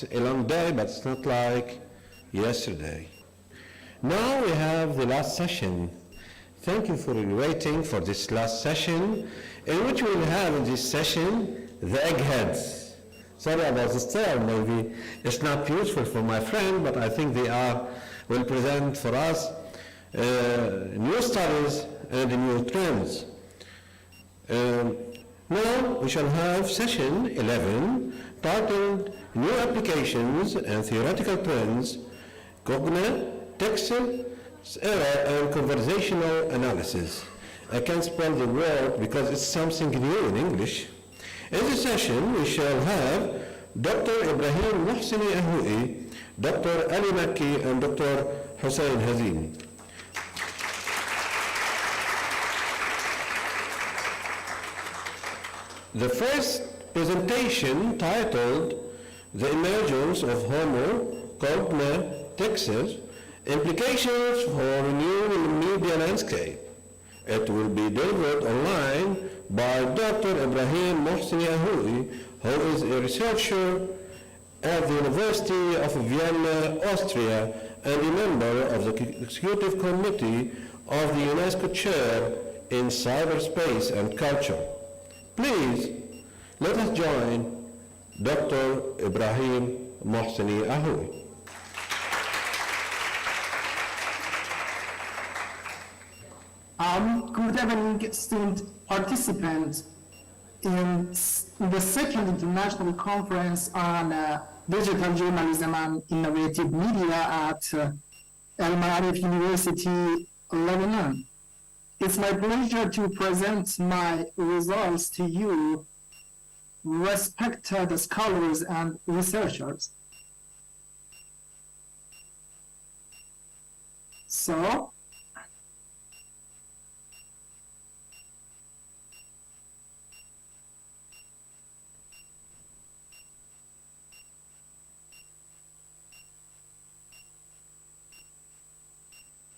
was a long day, but it's not like yesterday. Now we have the last session. Thank you for waiting for this last session, in which we will have in this session the eggheads. Sorry about this term, maybe it's not useful for my friend, but I think they will present for us new studies and new trends. Now we shall have session 11 titled New Applications and Theoretical Trends, Cognatexus and Conversational Analysis. I can't spell the word because it's something new in English. In this session we shall have Dr. Ibrahim Mohseni Ahoui, Dr. Ali Makki and Dr. Hussein Hazim. The first presentation, titled The Emergence of Homo Cognatexus, Implications for New Media Landscape. It will be delivered online by Dr. Ibrahim Mohseni Ahoui, who is a researcher at the University of Vienna, Austria, and a member of the Executive Committee of the UNESCO Chair in Cyberspace and Culture. Please, let us join Dr. Ibrahim Mohseni Ahoui. Good evening, student participants in the second international conference on digital journalism and innovative media at Al Ma'arif University, Lebanon. It's my pleasure to present my results to you, respected scholars and researchers. So,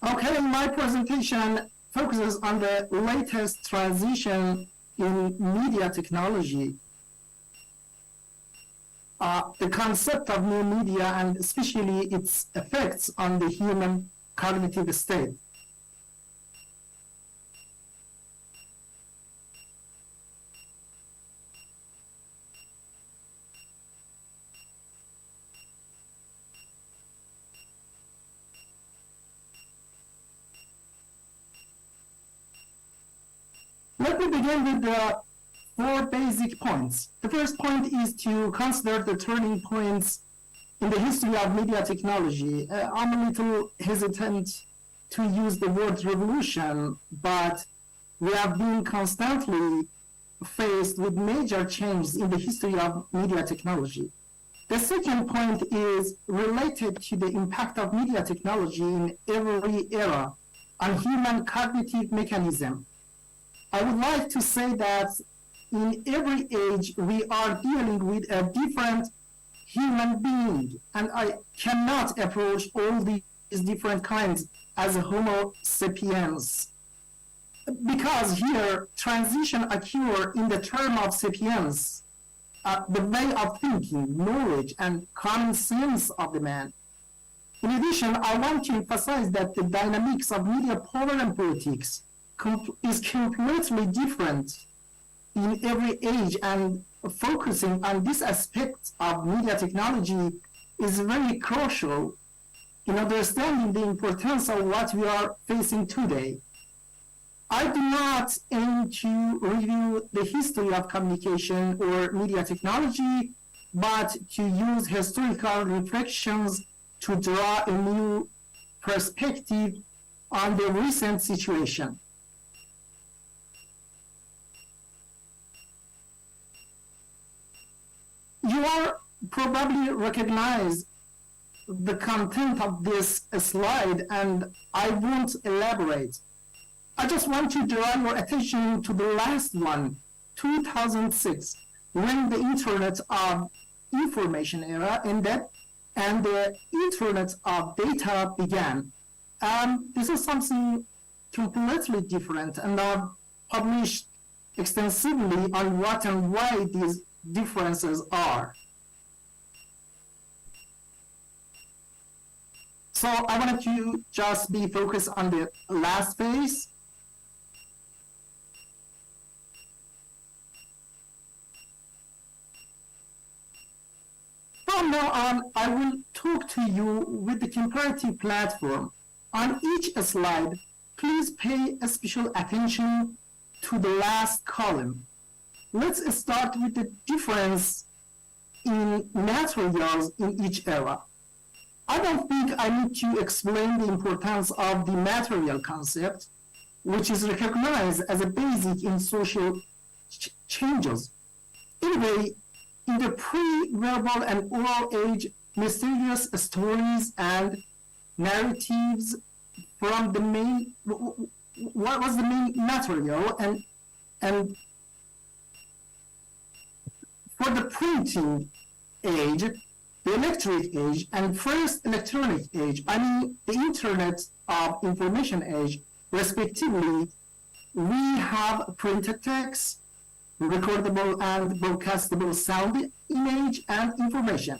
okay, my presentation focuses on the latest transition in media technology, the concept of new media and especially its effects on the human cognitive state. Let me begin with the 4 basic points. The first point is to consider the turning points in the history of media technology. I'm a little hesitant to use the word revolution, but we have been constantly faced with major changes in the history of media technology. The second point is related to the impact of media technology in every era on human cognitive mechanism. I would like to say that in every age, we are dealing with a different human being, and I cannot approach all these different kinds as a Homo sapiens. Because here, transition occur in the term of sapiens, the way of thinking, knowledge, and common sense of the man. In addition, I want to emphasize that the dynamics of media power and politics is completely different in every age, and focusing on this aspect of media technology is very crucial in understanding the importance of what we are facing today. I do not aim to review the history of communication or media technology, but to use historical reflections to draw a new perspective on the recent situation. You are probably recognize the content of this slide, and I won't elaborate. I just want to draw your attention to the last one, 2006, when the Internet of Information era ended and the Internet of Data began. This is something completely different, and I've published extensively on what and why these differences are. So I wanted to just be focused on the last phase. From now on, I will talk to you with the comparative platform. On each slide, please pay special attention to the last column. Let's start with the difference in materials in each era. I don't think I need to explain the importance of the material concept, which is recognized as a basic in social changes. Anyway, in the pre-verbal and oral age, mysterious stories and narratives from the main, what was the main material, and for the printing age, the electric age, and first electronic age, I mean the Internet of Information age, respectively, we have printed text, recordable and broadcastable sound, image, and information.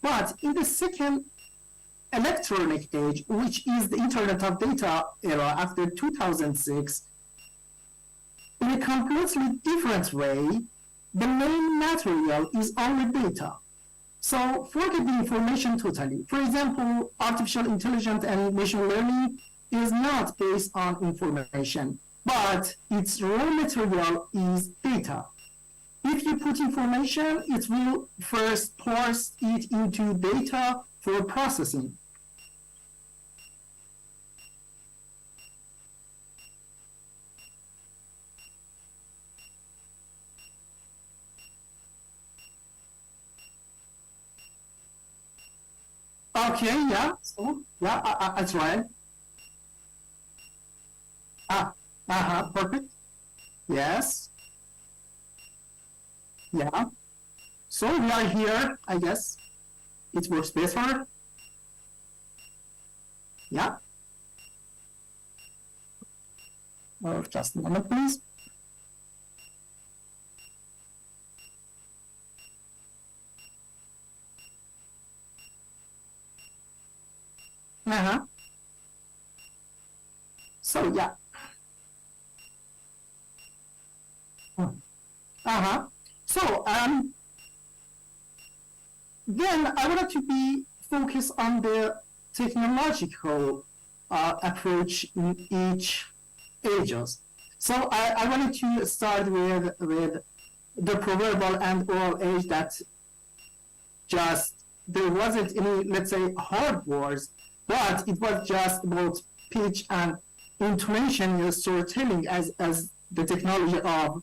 But in the second electronic age, which is the Internet of Data era after 2006, in a completely different way, the main material is only data. So forget the information totally. For example, artificial intelligence and machine learning is not based on information, but its raw material is data. If you put information, it will first parse it into data for processing. Okay, yeah, so, yeah, I tried. Perfect. Yes. Yeah. So we are here, I guess. It works better. Yeah. Just a moment, please. So yeah. So then I wanted to be focused on the technological approach in each ages. So I wanted to start with the proverbial and oral age that just there wasn't any, let's say, hard words, but it was just about pitch and intonation storytelling as the technology of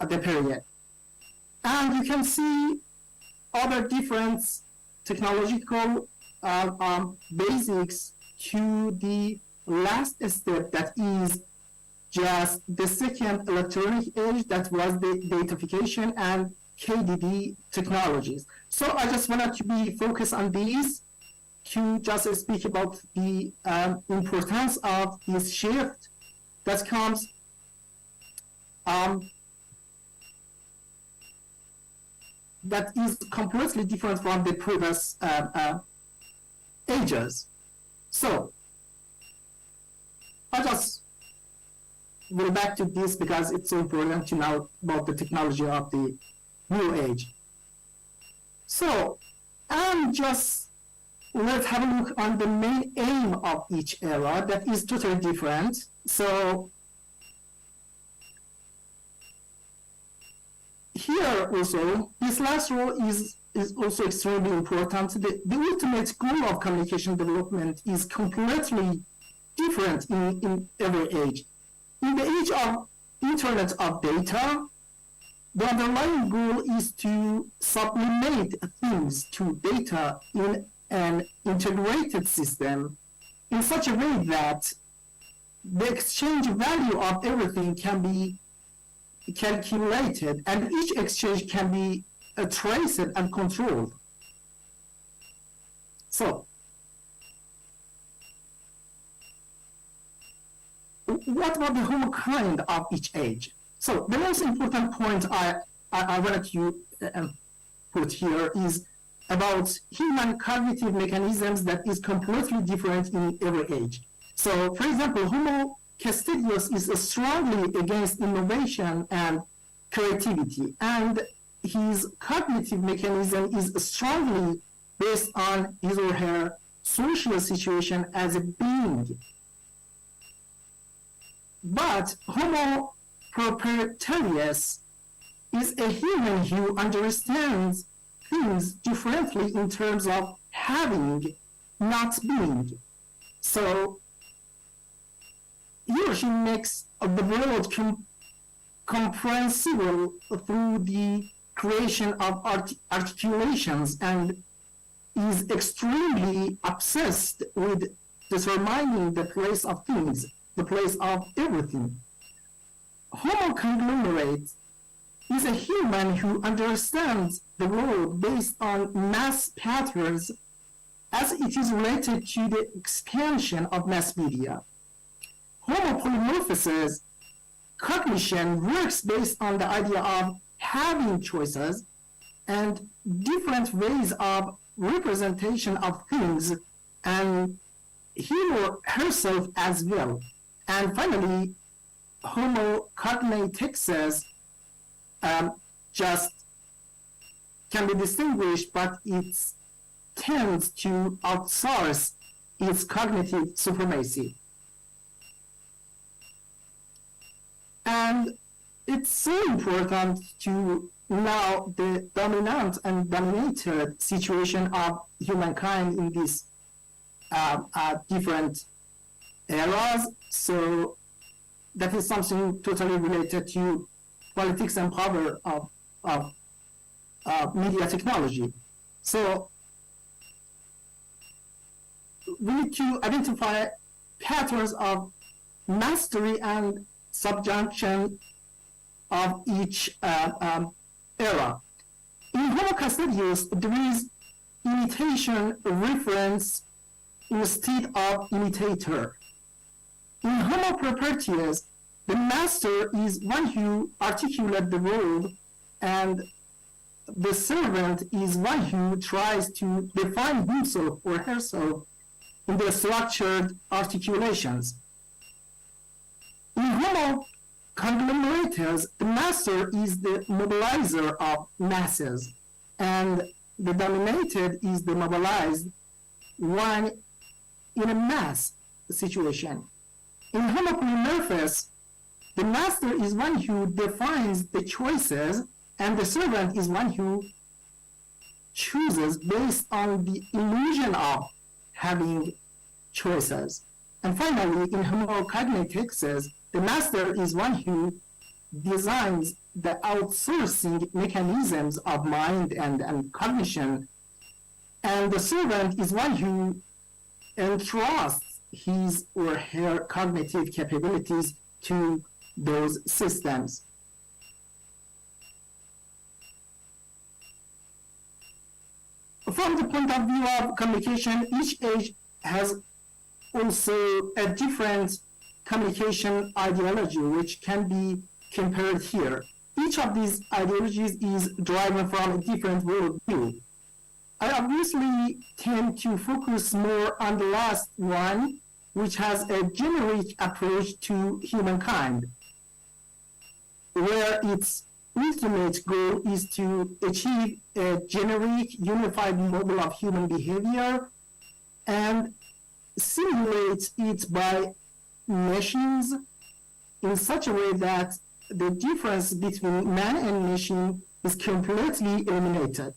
the period. And you can see other different technological basics to the last step, that is just the second electronic age, that was the datafication and KDD technologies. So I just wanted to be focused on these to just speak about the importance of this shift that comes that is completely different from the previous ages. So I just go back to this because it's so important to know about the technology of the new age. So let's have a look on the main aim of each era that is totally different. So here also, this last row is also extremely important. The ultimate goal of communication development is completely different in every age. In the age of Internet of Data, the underlying goal is to sublimate things to data in an integrated system in such a way that the exchange value of everything can be calculated and each exchange can be traced and controlled. So, what about the whole kind of each age? So the most important point I wanted to put here is about human cognitive mechanisms that is completely different in every age. So, for example, Homo Castidius is strongly against innovation and creativity, and his cognitive mechanism is strongly based on his or her social situation as a being. But Homo proprietarius is a human who understands things differently in terms of having, not being. So he or she makes the world comprehensible through the creation of articulations and is extremely obsessed with determining the place of things, the place of everything. Homo conglomerate is a human who understands the world based on mass patterns as it is related to the expansion of mass media. Homo polymorphous cognition works based on the idea of having choices and different ways of representation of things and him or herself as well. And finally, Homo Cognatexus just can be distinguished, but it tends to outsource its cognitive supremacy. And it's so important to know the dominant and dominated situation of humankind in these different eras. So that is something totally related to politics and power of media technology. So we need to identify patterns of mastery and subjunction of each era. In Homo Castidius, there is imitation reference instead of imitator. In Homo proprietarius, the master is one who articulates the world, and the servant is one who tries to define himself or herself in the structured articulations. In Homo conglomeratus, the master is the mobilizer of masses, and the dominated is the mobilized one in a mass situation. In Homo polymorphous, the master is one who defines the choices, and the servant is one who chooses based on the illusion of having choices. And finally, in Homo Cognatexus, the master is one who designs the outsourcing mechanisms of mind and cognition, and the servant is one who entrusts his or her cognitive capabilities to those systems. From the point of view of communication, each age has also a different communication ideology, which can be compared here. Each of these ideologies is derived from a different worldview. I obviously tend to focus more on the last one, which has a generic approach to humankind, where its ultimate goal is to achieve a generic, unified model of human behavior and simulate it by machines in such a way that the difference between man and machine is completely eliminated.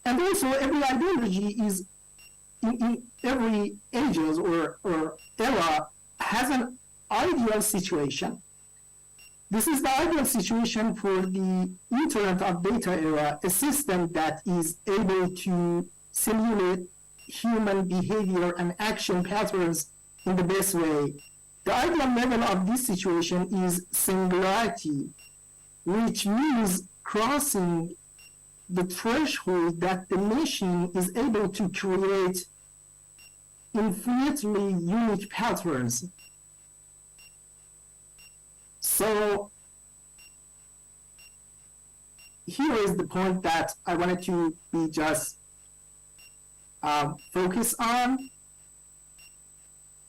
And also, every ideology is, in every ages or era, has an ideal situation. This is the ideal situation for the Internet of Data era, a system that is able to simulate human behavior and action patterns in the best way. The ideal level of this situation is singularity, which means crossing the threshold that the machine is able to create infinitely unique patterns. So here is the point that I wanted to be just focus on.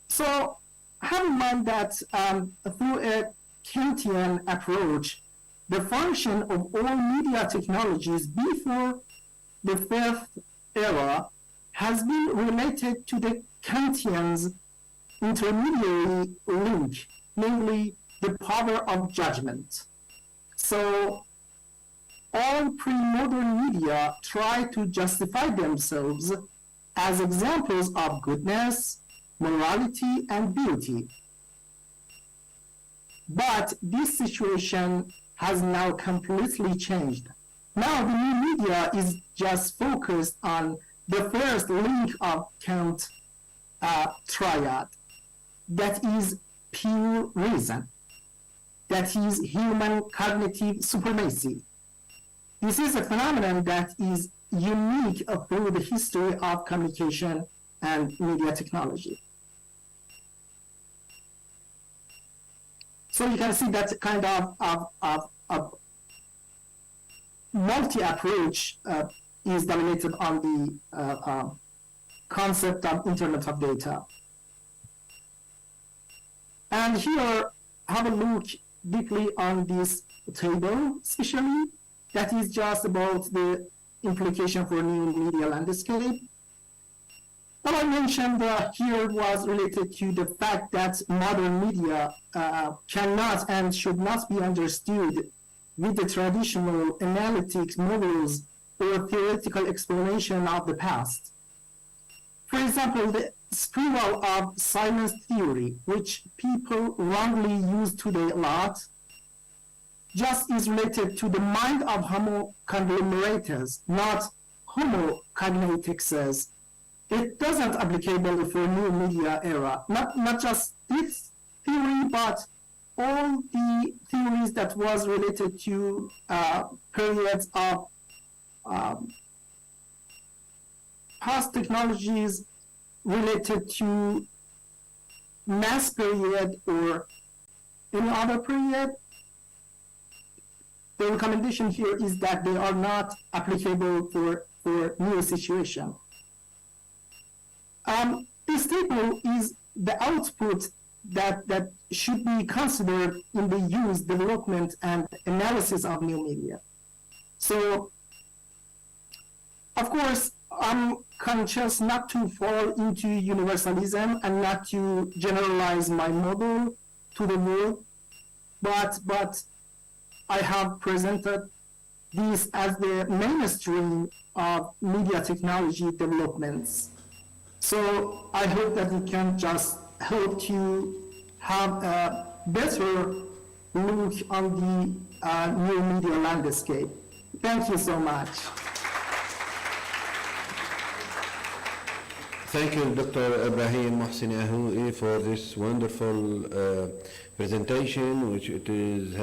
So have in mind that through a Kantian approach, the function of all media technologies before the fifth era has been related to the Kantian's intermediary link, namely the power of judgment. So all pre-modern media try to justify themselves as examples of goodness, morality, and beauty. But this situation has now completely changed. Now the new media is just focused on the first link of Kant triad, that is pure reason, that is human cognitive supremacy. This is a phenomenon that is unique through the history of communication and media technology. So you can see that kind of multi-approach is dominated on the concept of Internet of Data. And here, have a look deeply on this table, especially that is just about the implication for new media landscape. What I mentioned here was related to the fact that modern media cannot and should not be understood with the traditional analytics models or theoretical explanation of the past. For example, the spiral of silence theory, which people wrongly use today a lot, just is related to the mind of Homo conglomeratus, not Homo Cognatexus. It doesn't applicable for new media era. Not just this theory, but all the theories that was related to periods of past technologies related to mass period or any other period. The recommendation here is that they are not applicable for new situation. This table is the output that should be considered in the use, development, and analysis of new media. So, of course, I'm conscious not to fall into universalism and not to generalize my model to the world, but I have presented this as the mainstream of media technology developments. So I hope that it can just help to have a better look on the new media landscape. Thank you so much. Thank you, Dr. Ibrahim Mohsin Ahoui, for this wonderful presentation, which it is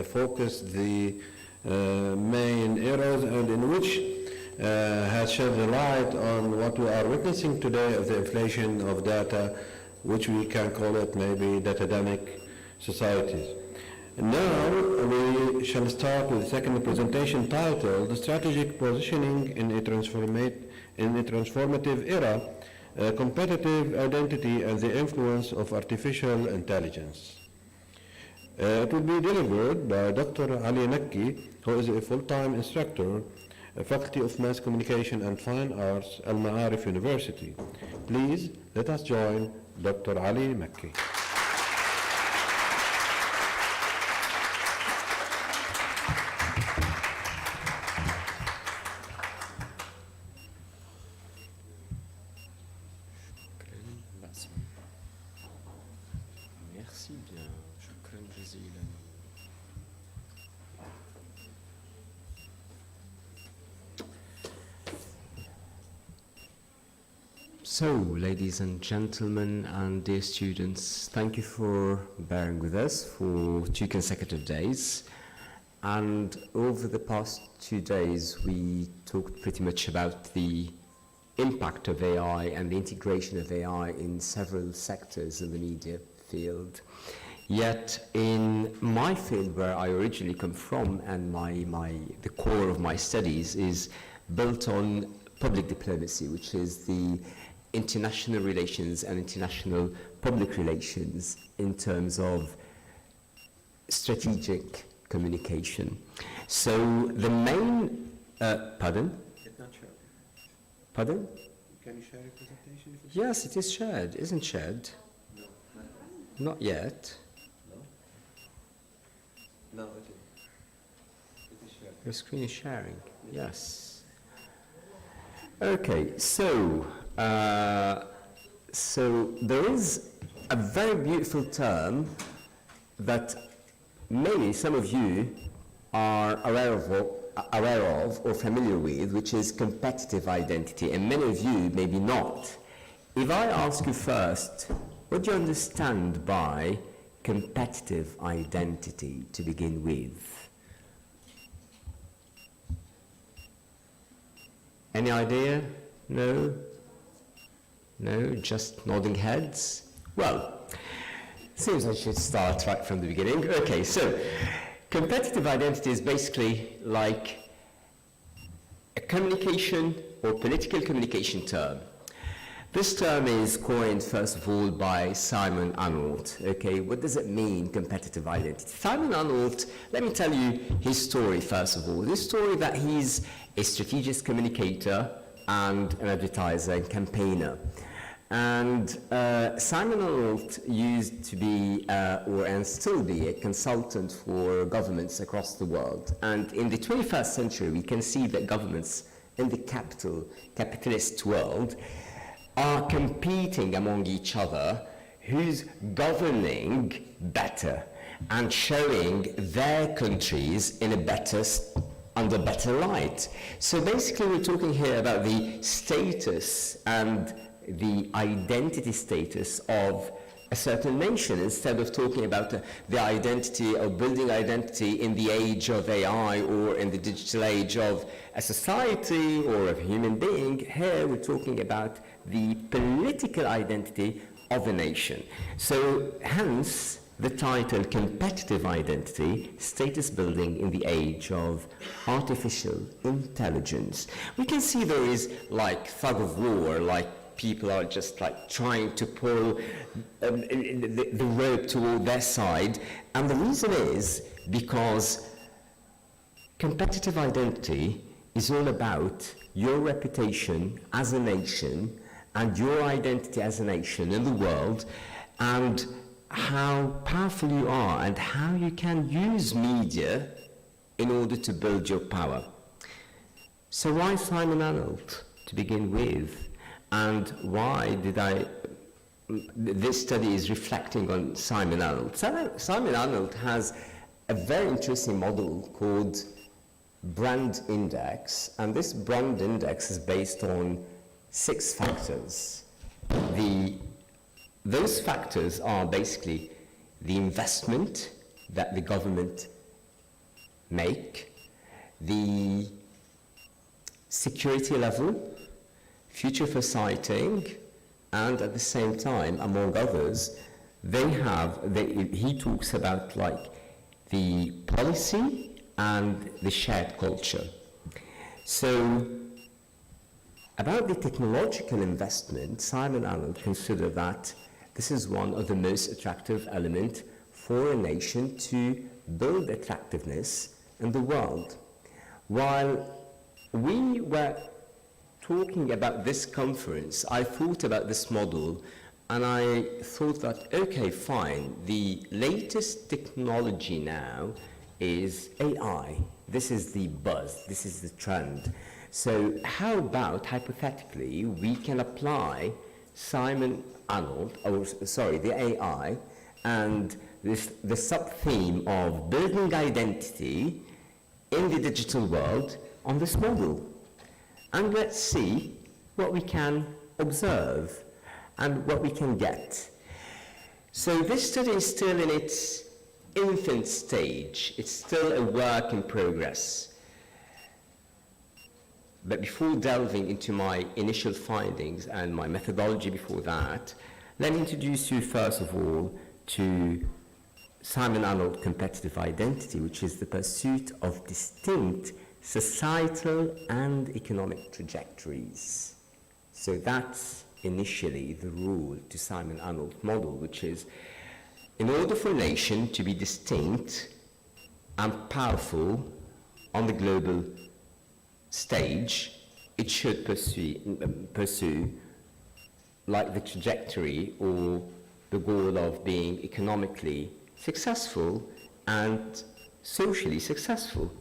focused the main areas and in which has shed the light on what we are witnessing today of the inflation of data, which we can call it maybe datademic societies. Now we shall start with the second presentation titled Strategic Positioning in a Transformative Era, Competitive Identity and the Influence of Artificial Intelligence. It will be delivered by Dr. Ali Makki, who is a full-time instructor, Faculty of Mass Communication and Fine Arts, Al Ma'arif University. Please let us join Dr. Ali Makki. Merci bien. شكرا جزيلا. So, ladies and gentlemen and dear students, thank you for bearing with us for 2 consecutive days. And over the past 2 days, we talked pretty much about the impact of AI and the integration of AI in several sectors in the media field. Yet in my field where I originally come from, and the core of my studies is built on public diplomacy, which is the international relations and international public relations in terms of strategic communication. So the main, pardon? It's not shared. Pardon? Can you share your presentation? Yes, it is shared. Isn't shared? No. Not yet. No, it is shared. Your screen is sharing. Yes. Okay, so there is a very beautiful term that maybe some of you are aware of or familiar with, which is competitive identity, and many of you maybe not. If I ask you first, what do you understand by competitive identity to begin with? Any idea? No? No? Just nodding heads? Well, seems I should start right from the beginning. Okay, so competitive identity is basically like a communication or political communication term. This term is coined, first of all, by Simon Arnold. Okay, what does it mean, competitive identity? Simon Arnold, let me tell you his story, first of all. His story that he's a strategic communicator and an advertiser and campaigner. And Simon Arnold used to be, and still be, a consultant for governments across the world. And in the 21st century, we can see that governments in the capitalist world are competing among each other who's governing better and showing their countries in under better light. So basically we're talking here about the status and the identity status of a certain nation, instead of talking about the identity or building identity in the age of AI or in the digital age of a society or of a human being. Here we're talking about the political identity of a nation. So hence the title Competitive Identity, Status Building in the Age of Artificial Intelligence. We can see there is like tug of war, like people are just like trying to pull the rope toward their side. And the reason is because competitive identity is all about your reputation as a nation and your identity as a nation in the world, and how powerful you are and how you can use media in order to build your power. So why Simon Arnold to begin with? And why did this study is reflecting on Simon Arnold. Simon Arnold has a very interesting model called brand index, and this brand index is based on 6 factors. Those factors are basically the investment that the government make, the security level, future foresighting, and at the same time, among others, he talks about like the policy and the shared culture. So about the technological investment, Simon Arnold considered that this is one of the most attractive elements for a nation to build attractiveness in the world. While we were talking about this conference, I thought about this model, and I thought that, okay, fine, the latest technology now is AI. This is the buzz, this is the trend. So how about, hypothetically, we can apply Simon Arnold, the AI, and the sub-theme of building identity in the digital world on this model. And let's see what we can observe and what we can get. So this study is still in its infant stage. It's still a work in progress. But before delving into my initial findings and my methodology before that, let me introduce you first of all to Simon Arnold competitive identity, which is the pursuit of distinct societal and economic trajectories. So that's initially the rule to Simon Arnold model, which is in order for a nation to be distinct and powerful on the global stage, it should pursue like the trajectory or the goal of being economically successful and socially successful.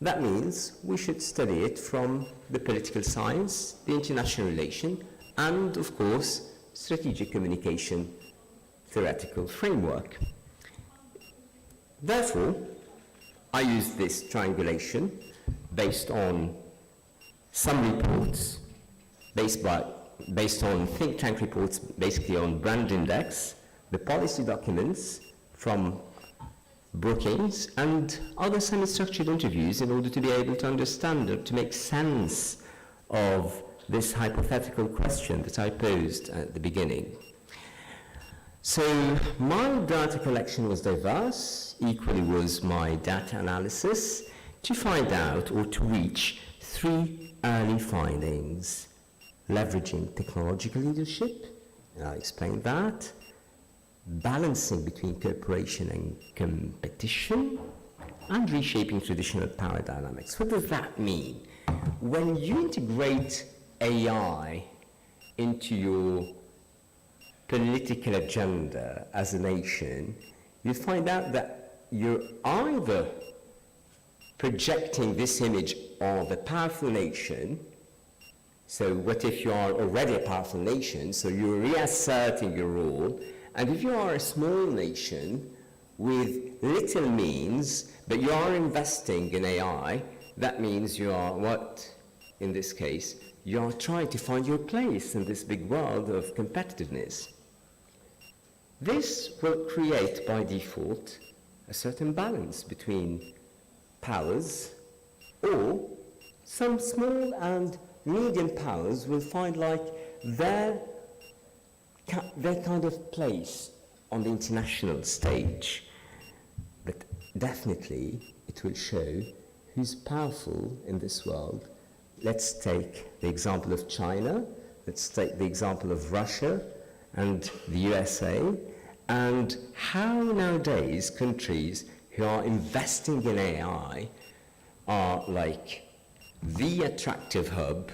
That means we should study it from the political science, the international relation, and of course, strategic communication theoretical framework. Therefore, I use this triangulation based on some reports, based on think tank reports, basically on brand index, the policy documents from Brookings, and other semi-structured interviews in order to be able to understand or to make sense of this hypothetical question that I posed at the beginning. So my data collection was diverse, equally was my data analysis, to find out or to reach 3 early findings: leveraging technological leadership, and I'll explain that, balancing between cooperation and competition, and reshaping traditional power dynamics. What does that mean? When you integrate AI into your political agenda as a nation, you find out that you're either projecting this image of a powerful nation. So what if you are already a powerful nation, so you're reasserting your role, and if you are a small nation with little means, but you are investing in AI, that means you are what, in this case, you are trying to find your place in this big world of competitiveness. This will create by default a certain balance between powers, or some small and medium powers will find like their kind of place on the international stage. But definitely it will show who's powerful in this world. Let's take the example of China, let's take the example of Russia and the USA, and how nowadays countries who are investing in AI are like the attractive hub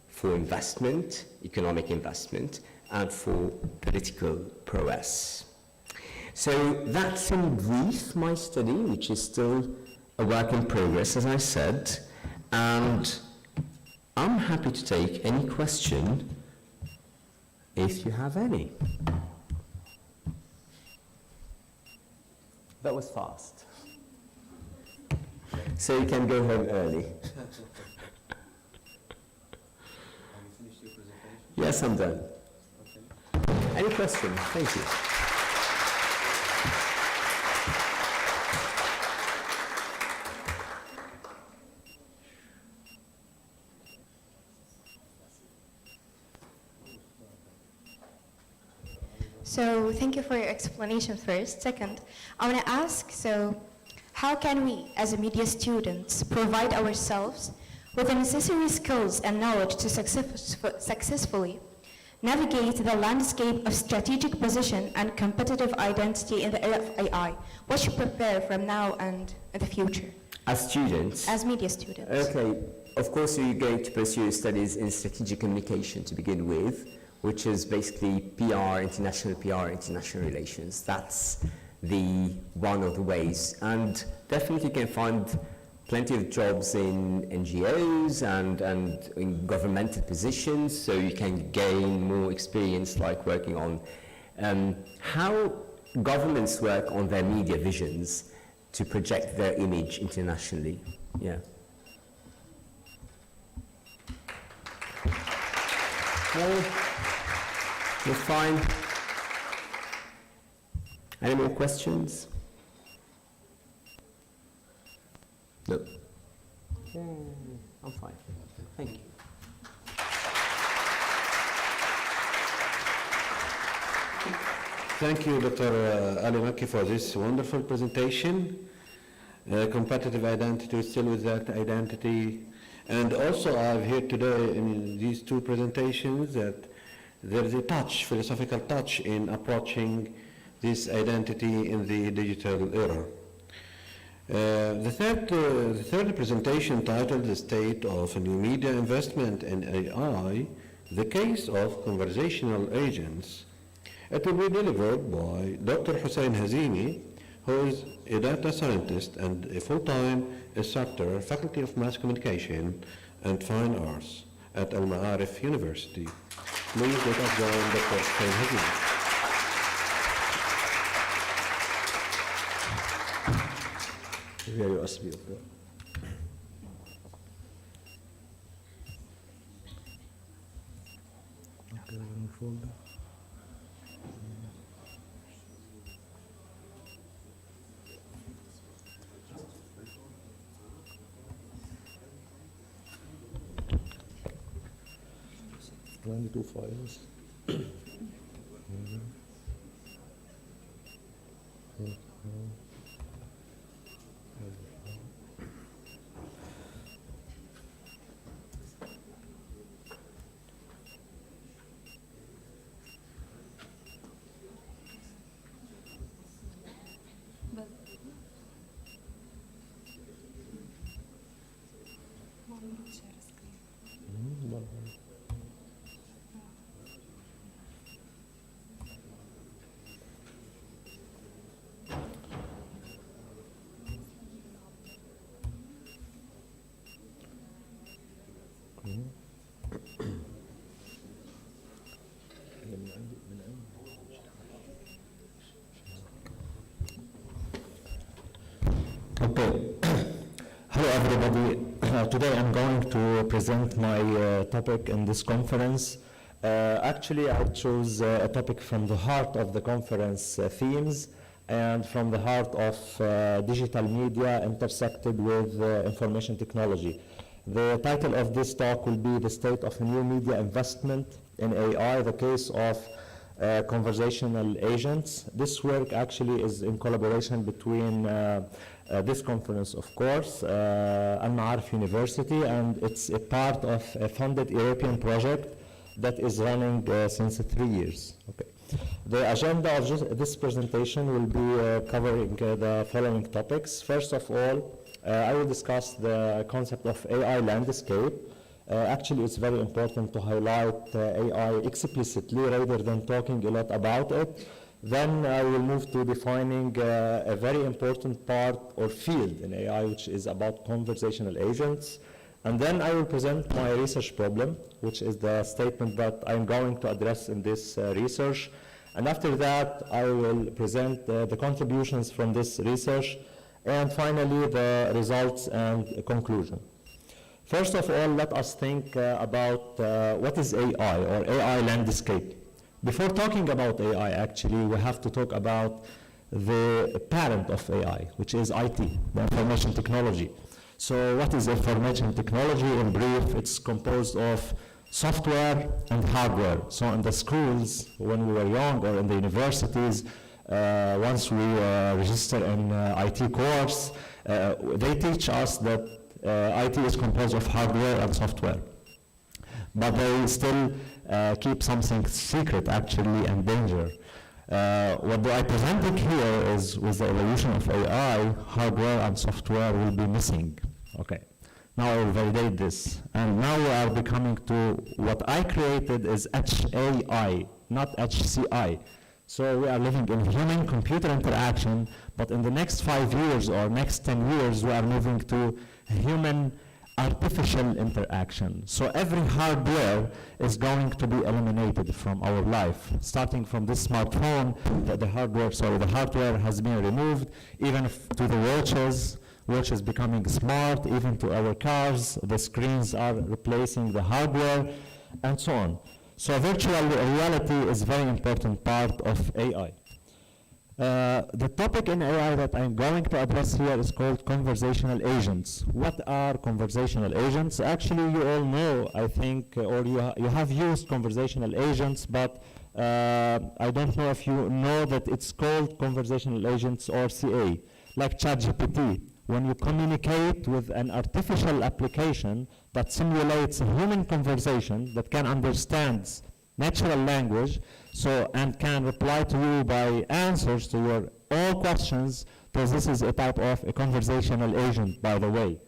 for investment, economic investment, and for political prowess. So that's in brief my study, which is still a work in progress, as I said, and I'm happy to take any question if you have any. That was fast. So you can go home early. Have you finished your presentation? Yes, I'm done. Okay. Any questions? Thank you. So thank you for your explanation first. Second, I want to ask, so how can we, as a media students, provide ourselves with the necessary skills and knowledge to successfully navigate the landscape of strategic position and competitive identity in the era of AI? What should prepare from now and in the future? As students? As media students. Okay, of course you're going to pursue your studies in strategic communication to begin with, which is basically PR, international relations. That's the one of the ways. And definitely you can find plenty of jobs in NGOs and in governmental positions, so you can gain more experience like working on how governments work on their media visions to project their image internationally. Yeah. Well, we're fine. Any more questions? No. I'm fine. Thank you. Thank you, Dr. Ali Makki, for this wonderful presentation. Competitive identity, still with that identity. And also I've heard today in these two presentations that there is a touch, philosophical touch in approaching this identity in the digital era. The third presentation, titled The State of New Media Investment in AI, the Case of Conversational Agents. It will be delivered by Dr. Hussein Hazimi, who is a data scientist and a full-time instructor, Faculty of Mass Communication and Fine Arts at Al Ma'arif University. Please let us join Dr. Hussein Hazimi. Via USB. Only two files. Okay. Hello everybody. Today I'm going to present my topic in this conference. Actually I chose a topic from the heart of the conference themes and from the heart of digital media intersected with information technology. The title of this talk will be The State of New Media Investment in AI, the Case of Conversational Agents. This work actually is in collaboration between this conference, of course, Al Ma'arif University, and it's a part of a funded European project that is running since 3 years. Okay. The agenda of this presentation will be covering the following topics. First of all, I will discuss the concept of AI landscape. Actually, it's very important to highlight AI explicitly rather than talking a lot about it. Then I will move to defining a very important part or field in AI, which is about conversational agents. And then I will present my research problem, which is the statement that I'm going to address in this research. And after that, I will present the contributions from this research, and finally the results and conclusion. First of all, let us think about what is AI or AI landscape. Before talking about AI, actually, we have to talk about the parent of AI, which is IT, the information technology. So what is information technology? In brief, it's composed of software and hardware. So in the schools, when we were young, or in the universities, once we register an IT course, they teach us that IT is composed of hardware and software. But they still keep something secret, actually, and danger. What I presented here is, with the evolution of AI, hardware and software will be missing. Okay. Now I will validate this. And now we are becoming to what I created is HAI, not HCI. So we are living in human-computer interaction, but in the next 5 years or next 10 years, we are moving to human-artificial interaction. So every hardware is going to be eliminated from our life. Starting from this smartphone, the hardware has been removed, even to the watches. Watch is becoming smart, even to our cars. The screens are replacing the hardware, and so on. So virtual reality is a very important part of AI. The topic in AI that I'm going to address here is called conversational agents. What are conversational agents? Actually, you all know, I think, or you have used conversational agents, but I don't know if you know that it's called conversational agents or CA, like ChatGPT. When you communicate with an artificial application that simulates a human conversation that can understand natural language, and can reply to you by answers to your all questions, because this is a type of a conversational agent, by the way.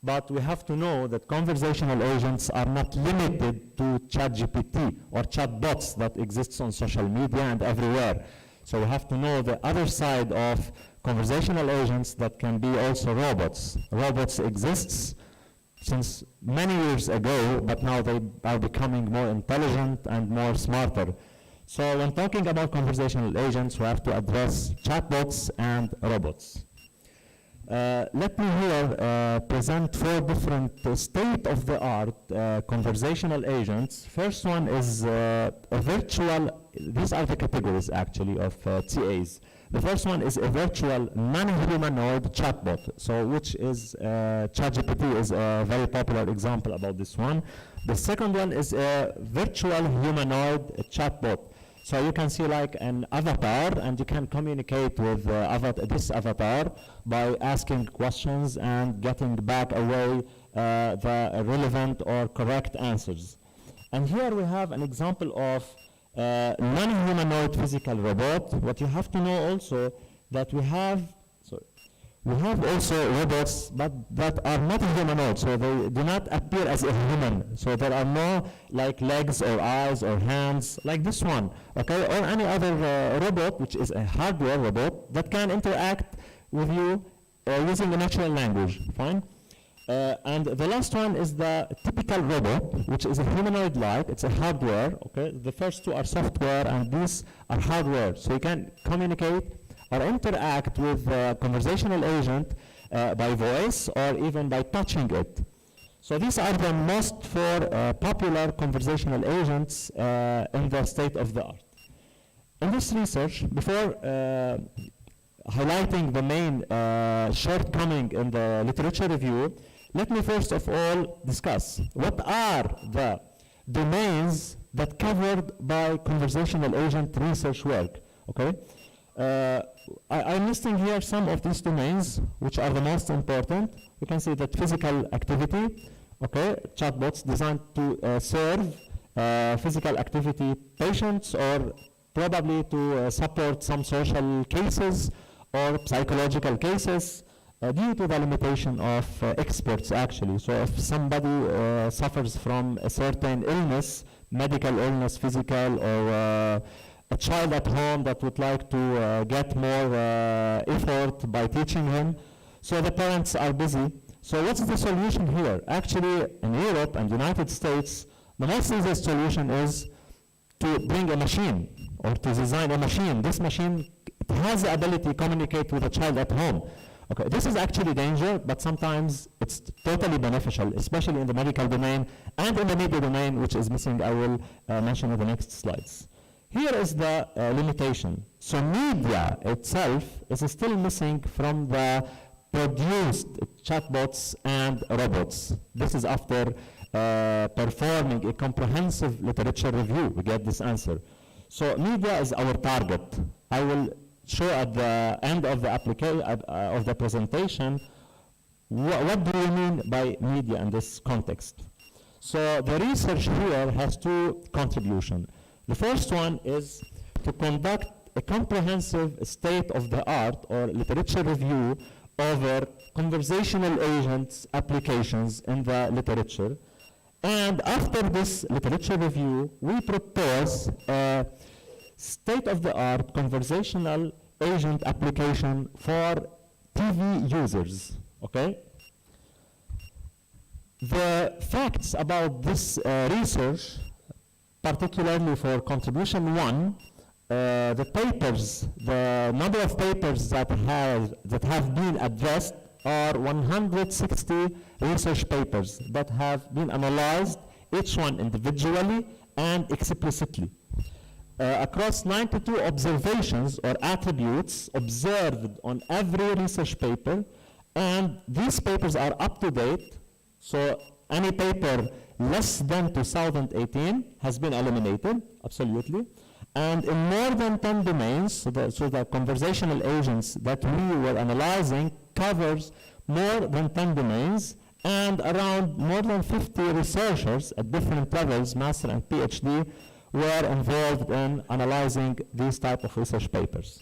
But we have to know that conversational agents are not limited to ChatGPT or chatbots that exists on social media and everywhere. So we have to know the other side of conversational agents that can be also robots. Robots exists since many years ago, but now they are becoming more intelligent and more smarter. So when talking about conversational agents, we have to address chatbots and robots. Let me here present 4 different state-of-the-art conversational agents. First one is a virtual, these are the categories actually of TAs. The first one is a virtual non-humanoid chatbot, so which is ChatGPT is a very popular example about this one. The second one is a virtual humanoid chatbot. So you can see like an avatar, and you can communicate with this avatar by asking questions and getting back away the relevant or correct answers. And here we have an example of non-humanoid physical robot. What you have to know also that we have also robots but that are not humanoid, so they do not appear as a human. So there are no like legs or eyes or hands like this one, okay, or any other robot which is a hardware robot that can interact with you using a natural language, fine? And the last one is the typical robot, which is a humanoid-like. It's a hardware, okay? The first 2 are software, and these are hardware. So you can communicate or interact with a conversational agent by voice or even by touching it. So these are the most 4 popular conversational agents in the state of the art. In this research, before highlighting the main shortcoming in the literature review, let me first of all discuss what are the domains that covered by conversational agent research work, okay? I'm listing here some of these domains which are the most important. You can see that physical activity, okay, chatbots designed to serve physical activity patients or probably to support some social cases or psychological cases due to the limitation of experts actually. So if somebody suffers from a certain illness, medical illness, physical, or a child at home that would like to get more effort by teaching him, so the parents are busy. So what's the solution here? Actually, in Europe and United States, the most easiest solution is to bring a machine or to design a machine. This machine has the ability to communicate with a child at home. Okay, this is actually danger, but sometimes it's totally beneficial, especially in the medical domain and in the media domain, which is missing. I will mention in the next slides. Here is the limitation. So media itself is still missing from the produced chatbots and robots. This is after performing a comprehensive literature review, we get this answer. So media is our target. I will show at the end of the application of the presentation what do we mean by media in this context. So the research here has 2 contributions. The first one is to conduct a comprehensive state-of-the-art or literature review over conversational agents applications in the literature. And after this literature review, we propose a state-of-the-art conversational agent application for TV users, okay? The facts about this research, particularly for contribution 1, the papers, the number of papers that have been addressed are 160 research papers that have been analyzed, each one individually and explicitly. Across 92 observations or attributes observed on every research paper, and these papers are up to date, so any paper less than 2018 has been eliminated, absolutely, And in more than 10 domains, so the conversational agents that we were analyzing covers more than 10 domains, and around more than 50 researchers at different levels, master and PhD, were involved in analyzing these type of research papers.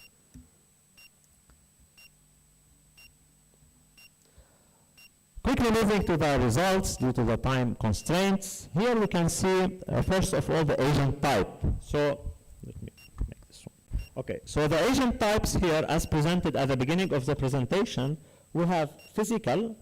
Quickly moving to the results due to the time constraints. Here we can see, first of all, the agent type. So, let me make this one. Okay, so the agent types here, as presented at the beginning of the presentation, we have physical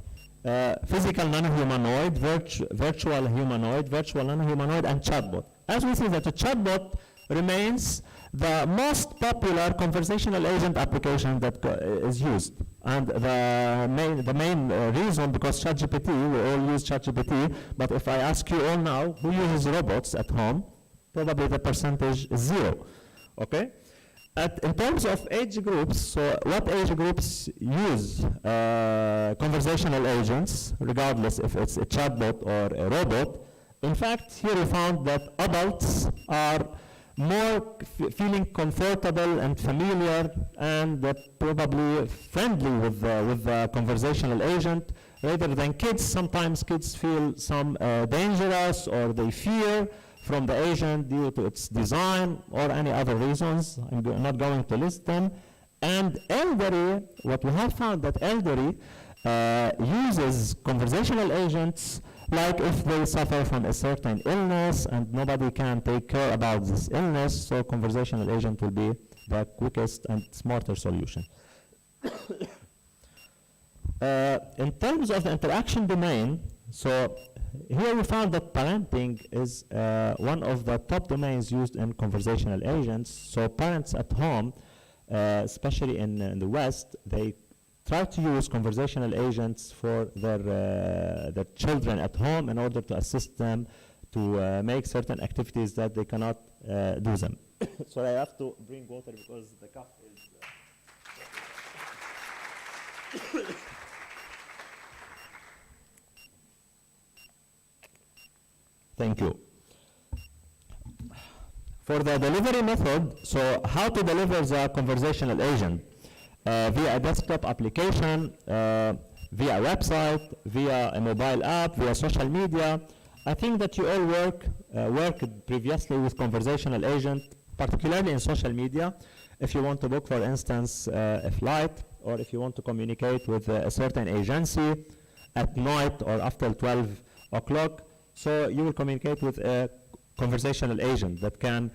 non-humanoid, virtual humanoid, virtual non-humanoid, and chatbot. As we see that the chatbot remains the most popular conversational agent application that is used. And the main reason, because ChatGPT, we all use ChatGPT, but if I ask you all now, who uses robots at home, probably the percentage is 0, okay? In terms of age groups, so what age groups use conversational agents, regardless if it's a chatbot or a robot? In fact, here we found that adults are more feeling comfortable and familiar and probably friendly with the conversational agent rather than kids. Sometimes kids feel some dangerous, or they fear from the agent due to its design or any other reasons. I'm not going to list them. And elderly, what we have found that elderly uses conversational agents like if they suffer from a certain illness and nobody can take care about this illness, so conversational agent will be the quickest and smarter solution. In terms of the interaction domain, so here we found that parenting is one of the top domains used in conversational agents. So parents at home, especially in the West, they try to use conversational agents for their children at home in order to assist them to make certain activities that they cannot do them. So I have to bring water because the cup is... Thank you. For the delivery method, so how to deliver the conversational agent? Via a desktop application, via a website, via a mobile app, via social media. I think that you all worked previously with conversational agent, particularly in social media. If you want to book, for instance, a flight, or if you want to communicate with a certain agency at night or after 12 o'clock, so you will communicate with a conversational agent that can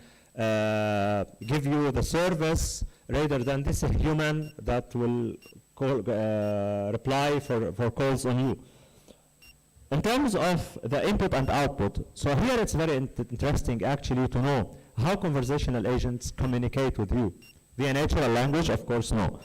give you the service rather than this human that will reply for calls on you. In terms of the input and output, so here it's very interesting actually to know how conversational agents communicate with you. Via natural language, of course, no.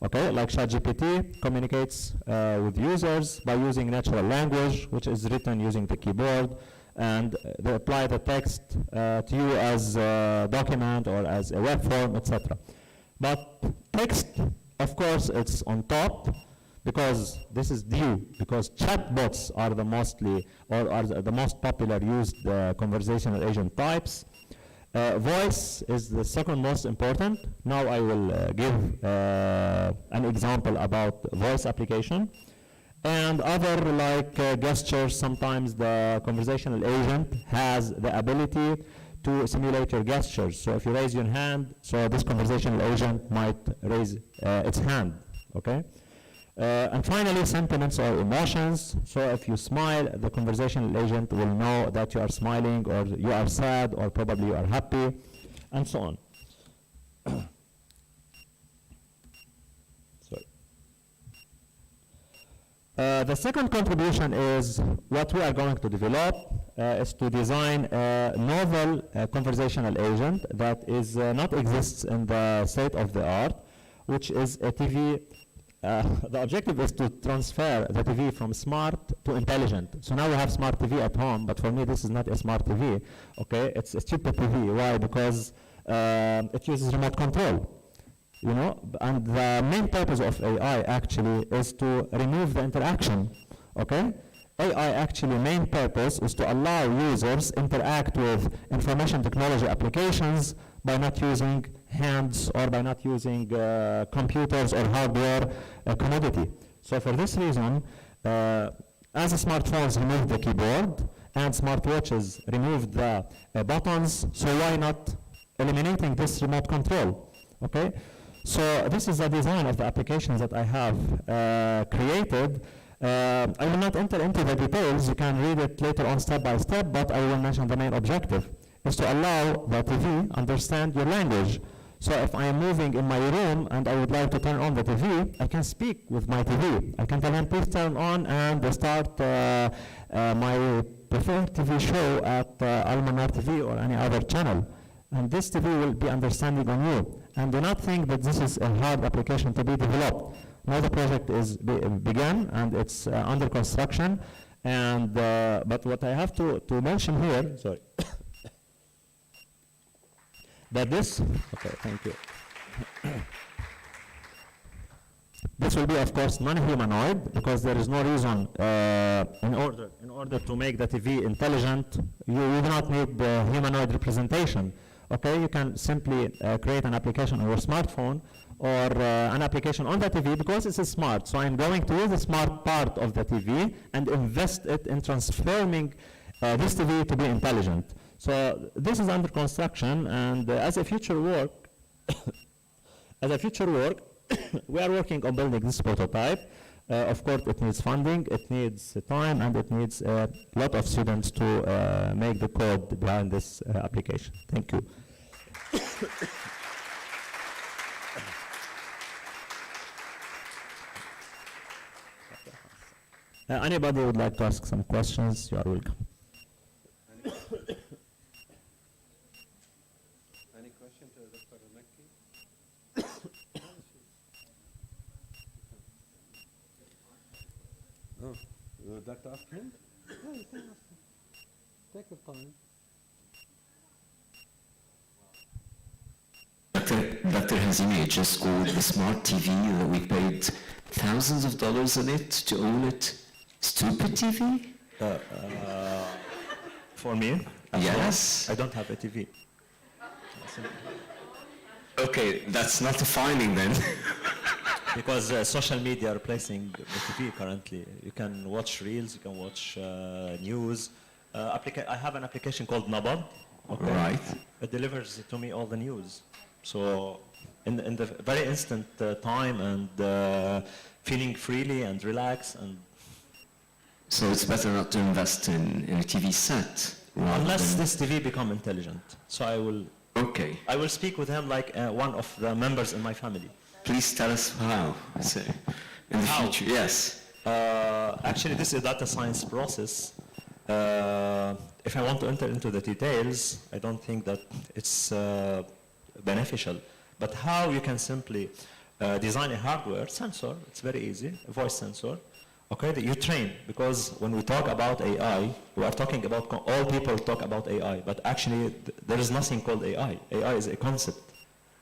Okay, like ChatGPT communicates with users by using natural language, which is written using the keyboard, and they apply the text to you as a document or as a web form, etc. But text, of course, it's on top, because this is due, because chatbots are the most popular used conversational agent types. Voice is the second most important. Now I will give an example about voice application. And other like gestures, sometimes the conversational agent has the ability to simulate your gestures. So if you raise your hand, so this conversational agent might raise its hand, okay? And finally, sentiments or emotions. So if you smile, the conversational agent will know that you are smiling, or you are sad, or probably you are happy, and so on. Sorry. The second contribution is what we are going to develop is to design a novel conversational agent that is not exists in the state of the art, which is a TV. The objective is to transfer the TV from smart to intelligent. So now we have smart TV at home, but for me this is not a smart TV, okay? It's a stupid TV. Why? Because it uses remote control, you know? And the main purpose of AI actually is to remove the interaction, okay? AI actually main purpose is to allow users interact with information technology applications by not using hands or by not using computers or hardware commodity. So for this reason, as smartphones removed the keyboard and smartwatches removed the buttons, so why not eliminating this remote control? Okay, so this is the design of the applications that I have created. I will not enter into the details. You can read it later on step by step, but I will mention the main objective is to allow the TV understand your language. So if I am moving in my room and I would like to turn on the TV, I can speak with my TV. I can tell him, please turn on and start my preferred TV show at Almanar TV or any other channel. And this TV will be understanding on you. And do not think that this is a hard application to be developed. Now the project is began and it's under construction. And but what I have to mention here, sorry, that this, okay, thank you. This will be, of course, non-humanoid because there is no reason in order to make the TV intelligent, you do not need the humanoid representation. Okay, you can simply create an application on your smartphone or an application on the TV because it's smart. So I'm going to use the smart part of the TV and invest it in transforming this TV to be intelligent. So this is under construction, and as a future work, we are working on building this prototype. Of course, it needs funding, it needs time, and it needs a lot of students to make the code behind this application. Thank you. Anybody would like to ask some questions? You are welcome. Any question to Dr. Makki? Oh, you would like to ask him? Yeah, you can ask him. Take your time. Dr. Hazimi just called the smart TV that we paid thousands of dollars on it to own it stupid TV? For me? Yes. I don't have a TV. Okay, that's not a finding then. Because social media are replacing the TV currently. You can watch reels, you can watch news. I have an application called Nabad. Okay. Right. It delivers to me all the news. So in the very instant time and feeling freely and relaxed and So it's better not to invest in a TV set. unless this TV become intelligent. So Okay. I will speak with him like one of the members in my family. Please tell us how. So, in the How? future, yes. Actually, this is a data science process. If I want to enter into the details, I don't think that it's beneficial. But how you can simply design a hardware sensor, it's very easy, a voice sensor, okay, that you train. Because when we talk about AI, we are talking about, all people talk about AI, but actually there is nothing called AI. AI is a concept.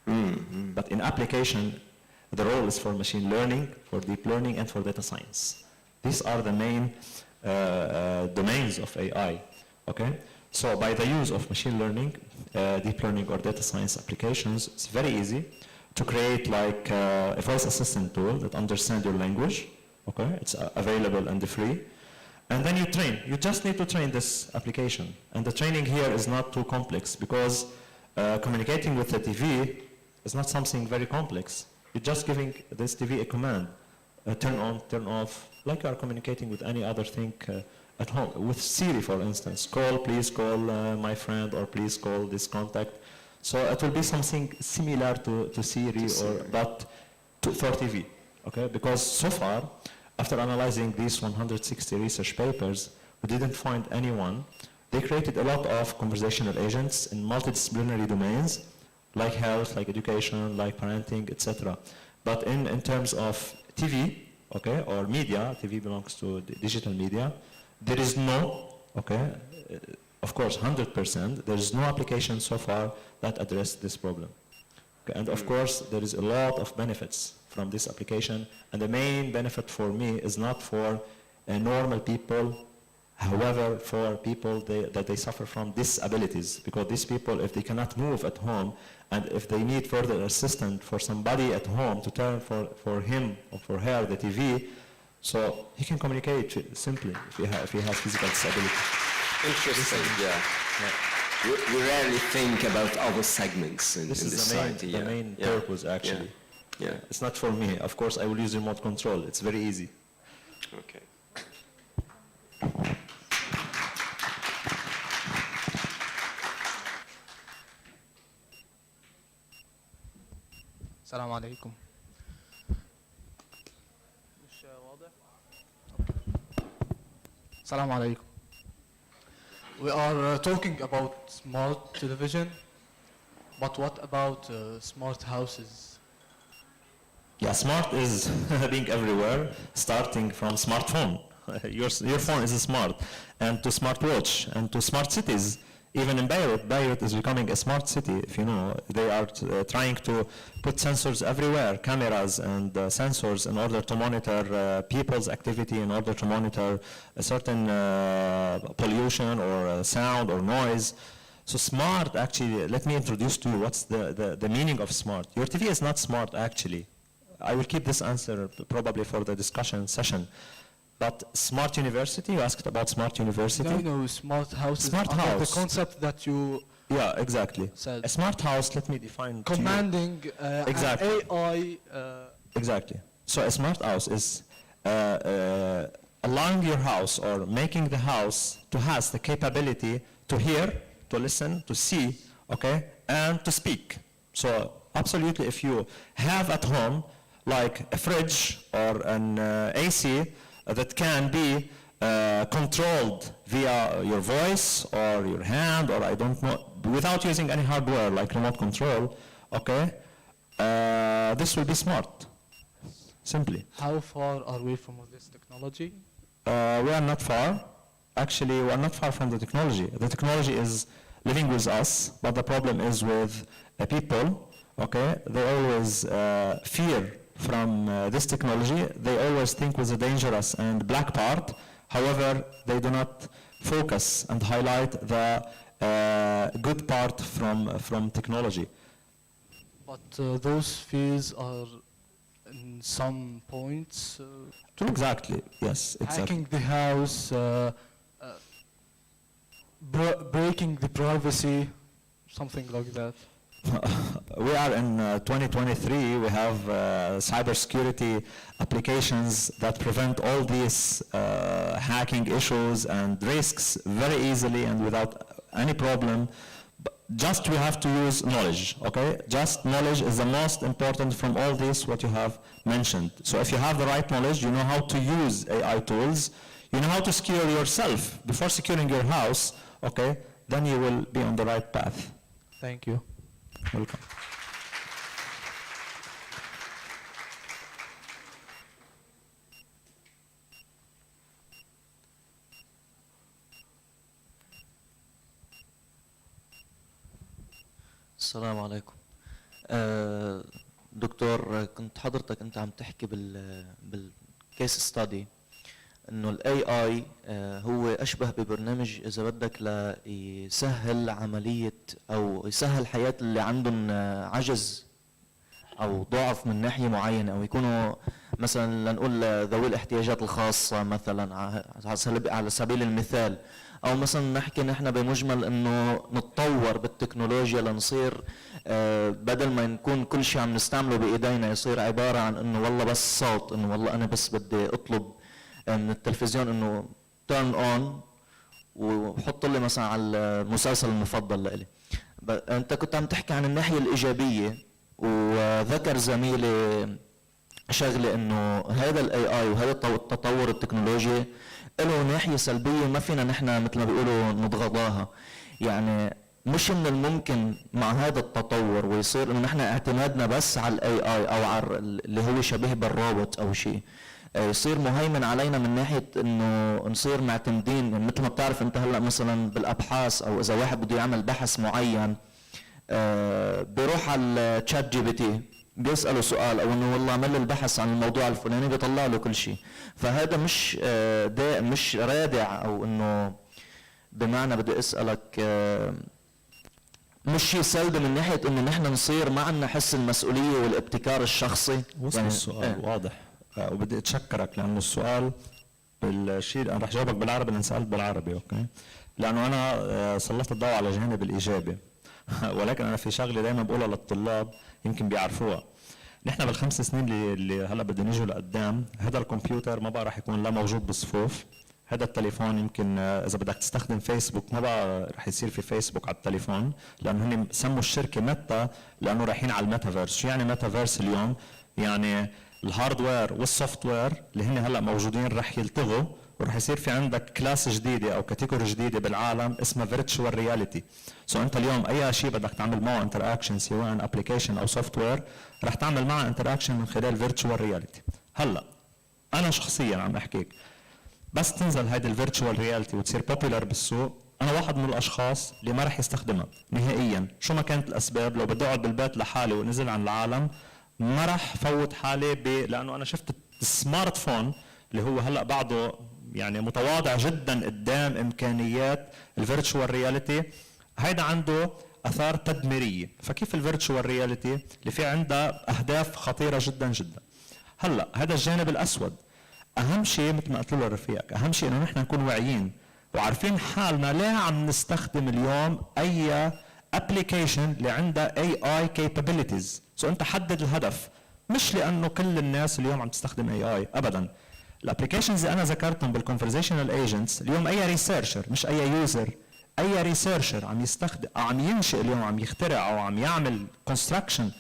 Mm-hmm. But in application, the role is for machine learning, for deep learning, and for data science. These are the main domains of AI, okay? So by the use of machine learning, deep learning or data science applications, it's very easy to create like a voice assistant tool that understands your language, okay? It's available and free. And then you train. You just need to train this application. And the training here is not too complex because communicating with the TV is not something very complex. You're just giving this TV a command, turn on, turn off, like you are communicating with any other thing at home. With Siri, for instance, please call my friend, or please call this contact. So it will be something similar to Siri, but for TV, okay? Because so far, after analyzing these 160 research papers, we didn't find anyone. They created a lot of conversational agents in multidisciplinary domains, like health, like education, like parenting, etc. But in terms of TV, okay, or media, TV belongs to the digital media, there is no, okay, of course, 100%, there is no application so far that address this problem. Okay, and of course, there is a lot of benefits from this application, and the main benefit for me is not for normal people However, for people that they suffer from disabilities, because these people, if they cannot move at home, and if they need further assistance for somebody at home to turn for him or for her the TV, so he can communicate simply if he has physical disability. Interesting, yeah. We rarely think about other segments in This is society. the main purpose, actually. Yeah. It's not for me. Of course, I will use remote control. It's very easy. Okay. السلام عليكم. مش واضح؟ السلام عليكم. We are talking about smart television, but what about smart houses? Yeah, smart is being everywhere, starting from smartphone. Your phone is smart, and to smartwatch, and to smart cities. Even in Beirut, Beirut is becoming a smart city. If you know, they are trying to put sensors everywhere, cameras and sensors, in order to monitor people's activity, in order to monitor a certain pollution or sound or noise. So smart, actually, let me introduce to you what's the meaning of smart. Your TV is not smart, actually. I will keep this answer probably for the discussion session. But smart university, you asked about smart university? No, smart houses. Smart under house. The concept that you Yeah, exactly. said. A smart house, let me define to you. Commanding Exactly. an AI. Exactly. So a smart house is allowing your house or making the house to has the capability to hear, to listen, to see, okay, and to speak. So absolutely, if you have at home like a fridge or an AC that can be controlled via your voice or your hand, or I don't know, without using any hardware like remote control, okay, this will be smart, simply. How far are we from this technology? We are not far. Actually, we are not far from the technology. The technology is living with us, but the problem is with people, okay? They always fear from this technology. They always think with the dangerous and black part. However, they do not focus and highlight the good part from technology. But those fears are in some points Exactly, yes, exactly. hacking the house, breaking the privacy, something like that. We are in 2023. We have cybersecurity applications that prevent all these hacking issues and risks very easily and without any problem. Just we have to use knowledge, okay? Just knowledge is the most important from all this what you have mentioned. So if you have the right knowledge, you know how to use AI tools, you know how to secure yourself before securing your house, okay? Then you will be on the right path. Thank you. Welcome. السلام عليكم. دكتور، كنت حضرتك انت عم تحكي بالكيس ستادي انه الاي اي هو اشبه ببرنامج اذا بدك ليسهل عمليه او يسهل حياه اللي عندهم عجز او ضعف من ناحيه معينه، او يكونوا مثلا لنقول ذوي الاحتياجات الخاصه مثلا على سبيل المثال، او مثلا نحكي نحن بمجمل انه نتطور بالتكنولوجيا لنصير بدل ما نكون كل شيء عم نستعمله بايدينا يصير عباره عن انه والله بس صوت، انه والله انا بس بدي اطلب من التلفزيون انه turn on وحط لي مثلا على المسلسل المفضل لإلي. انت كنت عم تحكي عن الناحيه الايجابيه، وذكر زميلي شغله انه هذا الاي اي وهذا التطور التكنولوجي له ناحيه سلبيه ما فينا نحن مثل ما بيقولوا نتغاضاها. يعني مش من الممكن مع هذا التطور ويصير انه نحن اعتمادنا بس على الاي اي او على اللي هو شبيه بالروبوت او شيء يصير مهيمن علينا من ناحيه انه نصير معتمدين. يعني مثل ما بتعرف انت هلا مثلا بالابحاث، او اذا واحد بده يعمل بحث معين بيروح على الشات جي بي تي بيسأله سؤال او انه والله عمل البحث عن الموضوع الفلاني بيطلع له كل شيء. فهذا مش رادع، او انه بمعنى بدي اسألك مش شيء سلبي من ناحية انه نحن نصير ما عندنا حس المسؤولية والابتكار الشخصي. وصل يعني السؤال واضح. وبدي اتشكرك لانه السؤال بالشيء انا رح جاوبك بالعربي لان سالت بالعربي، اوكي؟ لانه انا سلطت الضوء على الجانب الايجابي ولكن انا في شغله دائما بقولها للطلاب يمكن بيعرفوها. نحن بالخمس سنين اللي هلا بدنا نيجوا لقدام، هذا الكمبيوتر ما بقى رح يكون لا موجود بالصفوف، هذا التليفون يمكن اذا بدك تستخدم فيسبوك ما بقى رح يصير في فيسبوك على التليفون، لانه هن سموا الشركه ميتا لانه رايحين على الميتافيرس. شو يعني ميتافيرس اليوم؟ يعني الهاردوير والسوفت وير اللي هن هلا موجودين رح يلتغوا، ورح يصير في عندك كلاس جديده او كاتيجوري جديده بالعالم اسمها فيرتشوال رياليتي. سو انت اليوم اي شيء بدك تعمل معه انتر اكشن سواء ابلكيشن او سوفت وير رح تعمل معه انتر اكشن من خلال فيرتشوال رياليتي. هلا انا شخصيا عم احكيك بس تنزل هيدي الفيرتشوال رياليتي وتصير بوبيلر بالسوق، انا واحد من الاشخاص اللي ما رح يستخدمها نهائيا شو ما كانت الاسباب. لو بدي اقعد بالبيت لحالي ونزل عن العالم ما رح فوت حالي لانه انا شفت السمارت فون اللي هو هلا بعده يعني متواضع جدا قدام امكانيات الفيرتشوال رياليتي، هيدا عنده اثار تدميريه. فكيف الفيرتشوال رياليتي اللي في عندها اهداف خطيره جدا جدا. هلا هذا الجانب الاسود، اهم شيء مثل ما قلت له رفيقك، اهم شيء انه نحن نكون واعيين وعارفين حالنا ليه عم نستخدم اليوم اي ابلكيشن اللي عندها اي كابابيلتيز. سو انت حدد الهدف، مش لانه كل الناس اليوم عم تستخدم اي ابدا. الابلكيشنز اللي انا ذكرتهم بالكونفرزيشنال ايجنتس اليوم اي ريسيرشر مش اي يوزر، اي ريسيرشر عم يستخدم او عم ينشئ اليوم عم يخترع او عم يعمل كونستراكشن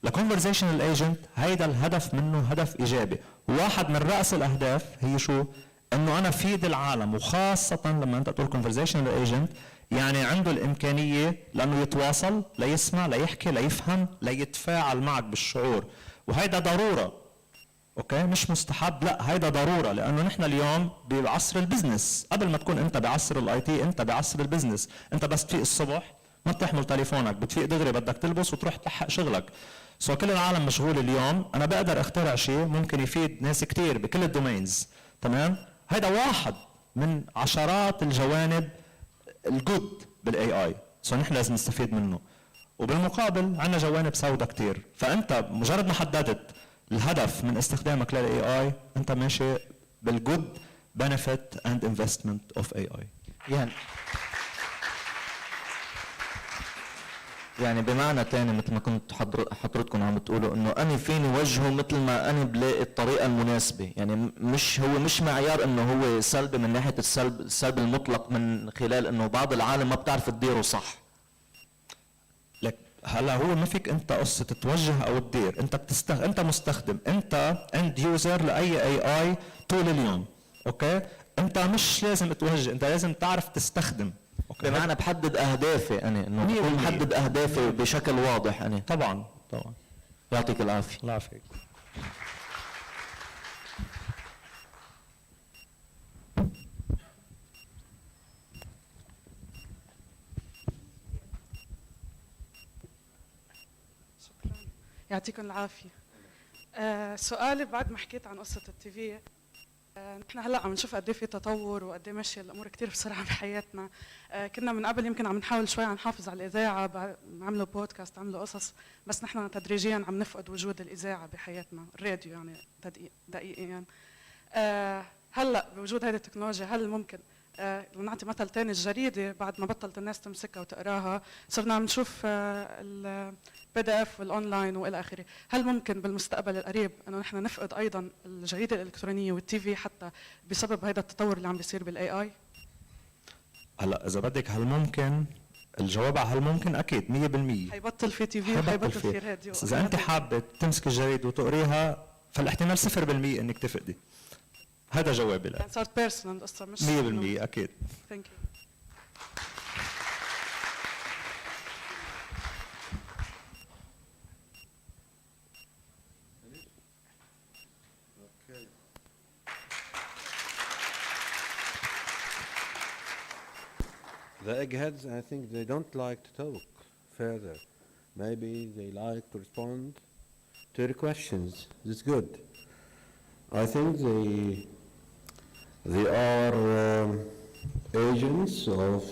لكونفرزيشنال ايجنت، هيدا الهدف منه هدف ايجابي. واحد من رأس الاهداف هي شو؟ انه انا فيد العالم، وخاصة لما انت تقول كونفرزيشنال ايجنت يعني عنده الامكانية لانه يتواصل، ليسمع، ليحكي، ليفهم، ليتفاعل معك بالشعور، وهيدا ضرورة. اوكي؟ مش مستحب، لا هيدا ضرورة، لانه نحن اليوم بعصر البزنس، قبل ما تكون انت بعصر الاي تي انت بعصر البزنس. انت بس تفيق الصبح ما بتحمل تليفونك، بتفيق دغري بدك تلبس وتروح تلحق شغلك. سو كل العالم مشغول اليوم، انا بقدر اخترع شيء ممكن يفيد ناس كتير بكل الدومينز، تمام؟ هيدا واحد من عشرات الجوانب الجود بالاي اي، سو نحن لازم نستفيد منه. وبالمقابل عندنا جوانب سوداء كتير، فانت مجرد ما حددت الهدف من استخدامك للاي اي انت ماشي بالجود benefit and investment of AI. يعني بمعنى تاني مثل ما كنت حضرتكم عم بتقولوا انه انا فيني وجهه مثل ما انا بلاقي الطريقه المناسبه، يعني مش معيار انه هو سلبي من ناحيه السلب المطلق من خلال انه بعض العالم ما بتعرف تديره صح. لك هلا هو ما فيك انت قصه توجه او تدير، انت انت مستخدم، انت اند يوزر لاي اي طول اليوم، اوكي؟ انت مش لازم توجه، انت لازم تعرف تستخدم. بمعنى بحدد اهدافي انا، انه بكون محدد اهدافي بشكل واضح انا. طبعا. يعطيك العافيه. الله يعافيك. شكرا، يعطيكم العافيه. سؤالي بعد ما حكيت عن قصه التي في، نحن هلا عم نشوف قد ايه في تطور وقد ايه ماشيه الامور كثير بسرعه بحياتنا. كنا من قبل يمكن عم نحاول شوي عم نحافظ على الاذاعه، عملوا بودكاست، عملوا قصص، بس نحن تدريجيا عم نفقد وجود الاذاعه بحياتنا، الراديو يعني دقيقيا. هلا بوجود هذه التكنولوجيا هل ممكن لنعطي مثل ثاني، الجريده بعد ما بطلت الناس تمسكها وتقراها صرنا عم نشوف البي دي اف والاونلاين والى اخره، هل ممكن بالمستقبل القريب انه نحن نفقد ايضا الجريده الالكترونيه والتي في حتى بسبب هذا التطور اللي عم بيصير بالاي اي؟ هلا اذا بدك هل ممكن، الجواب على هل ممكن اكيد 100%. حيبطل في تي في وحيبطل في راديو. بس اذا انت حابه تمسك الجريده وتقريها فالاحتمال 0% انك تفقدي. هذا جوابي لك. يعني صارت بيرسونال القصه مش 100% اكيد. ثانك يو. The eggheads, I think they don't like to talk further. Maybe they like to respond to your questions. That's good. I think they are agents of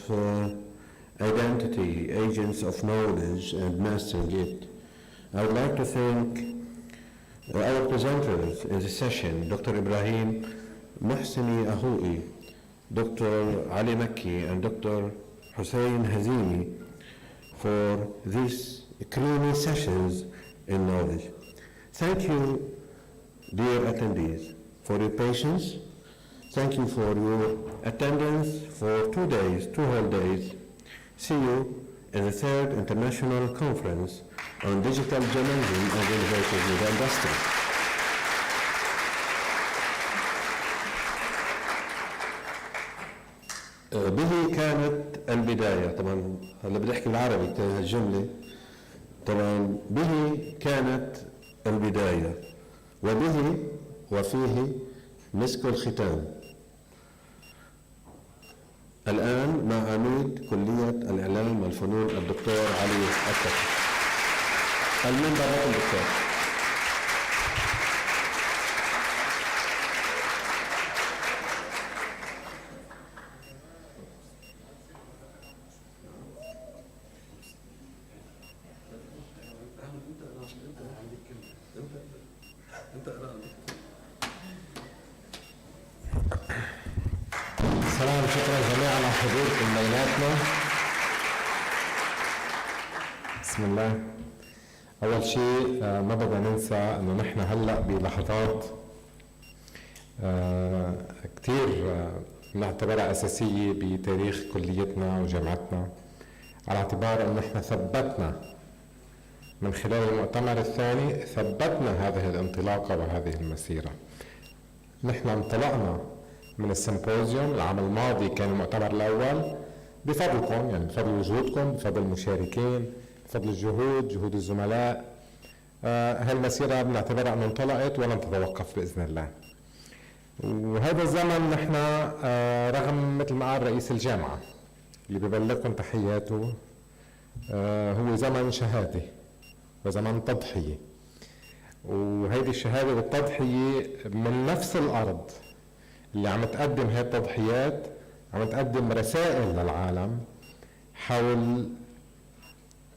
identity, agents of knowledge and mastering it. I would like to thank our presenters in the session, Dr. Ibrahim Mohseni Ahoui, Dr. Ali Makki, and Dr. Hussein Hazimi for these creamy sessions in knowledge. Thank you, dear attendees, for your patience. Thank you for your attendance for 2 days, 2 whole days. See you in the 3rd International Conference on Digital Journalism and Innovative Media Industry. به كانت البداية. طبعا هلا بدي احكي بالعربي الجملة. طبعا به كانت البداية وبه وفيه مسك الختام. الآن مع عميد كلية الإعلام والفنون الدكتور علي التقي. المنبر الدكتور. سلام، شكرا جميعا على حضوركم بيناتنا. بسم الله. أول شيء ما بدنا ننسى إنه نحن هلأ بلحظات كتير نعتبرها أساسية بتاريخ كليتنا وجامعتنا، على اعتبار إنه نحن ثبتنا من خلال المؤتمر الثاني، ثبتنا هذه الانطلاقة وهذه المسيرة. نحن انطلقنا من السيمبوزيوم العام الماضي، كان المؤتمر الأول بفضلكم، يعني بفضل وجودكم، بفضل المشاركين، بفضل جهود الزملاء. هالمسيرة بنعتبرها أنه انطلقت ولن تتوقف بإذن الله. وهذا الزمن نحن رغم مثل ما قال رئيس الجامعة اللي ببلغكم تحياته، هو زمن شهادة وزمن تضحية، وهيدي الشهادة والتضحية من نفس الأرض اللي عم تقدم هاي التضحيات، عم تقدم رسائل للعالم حول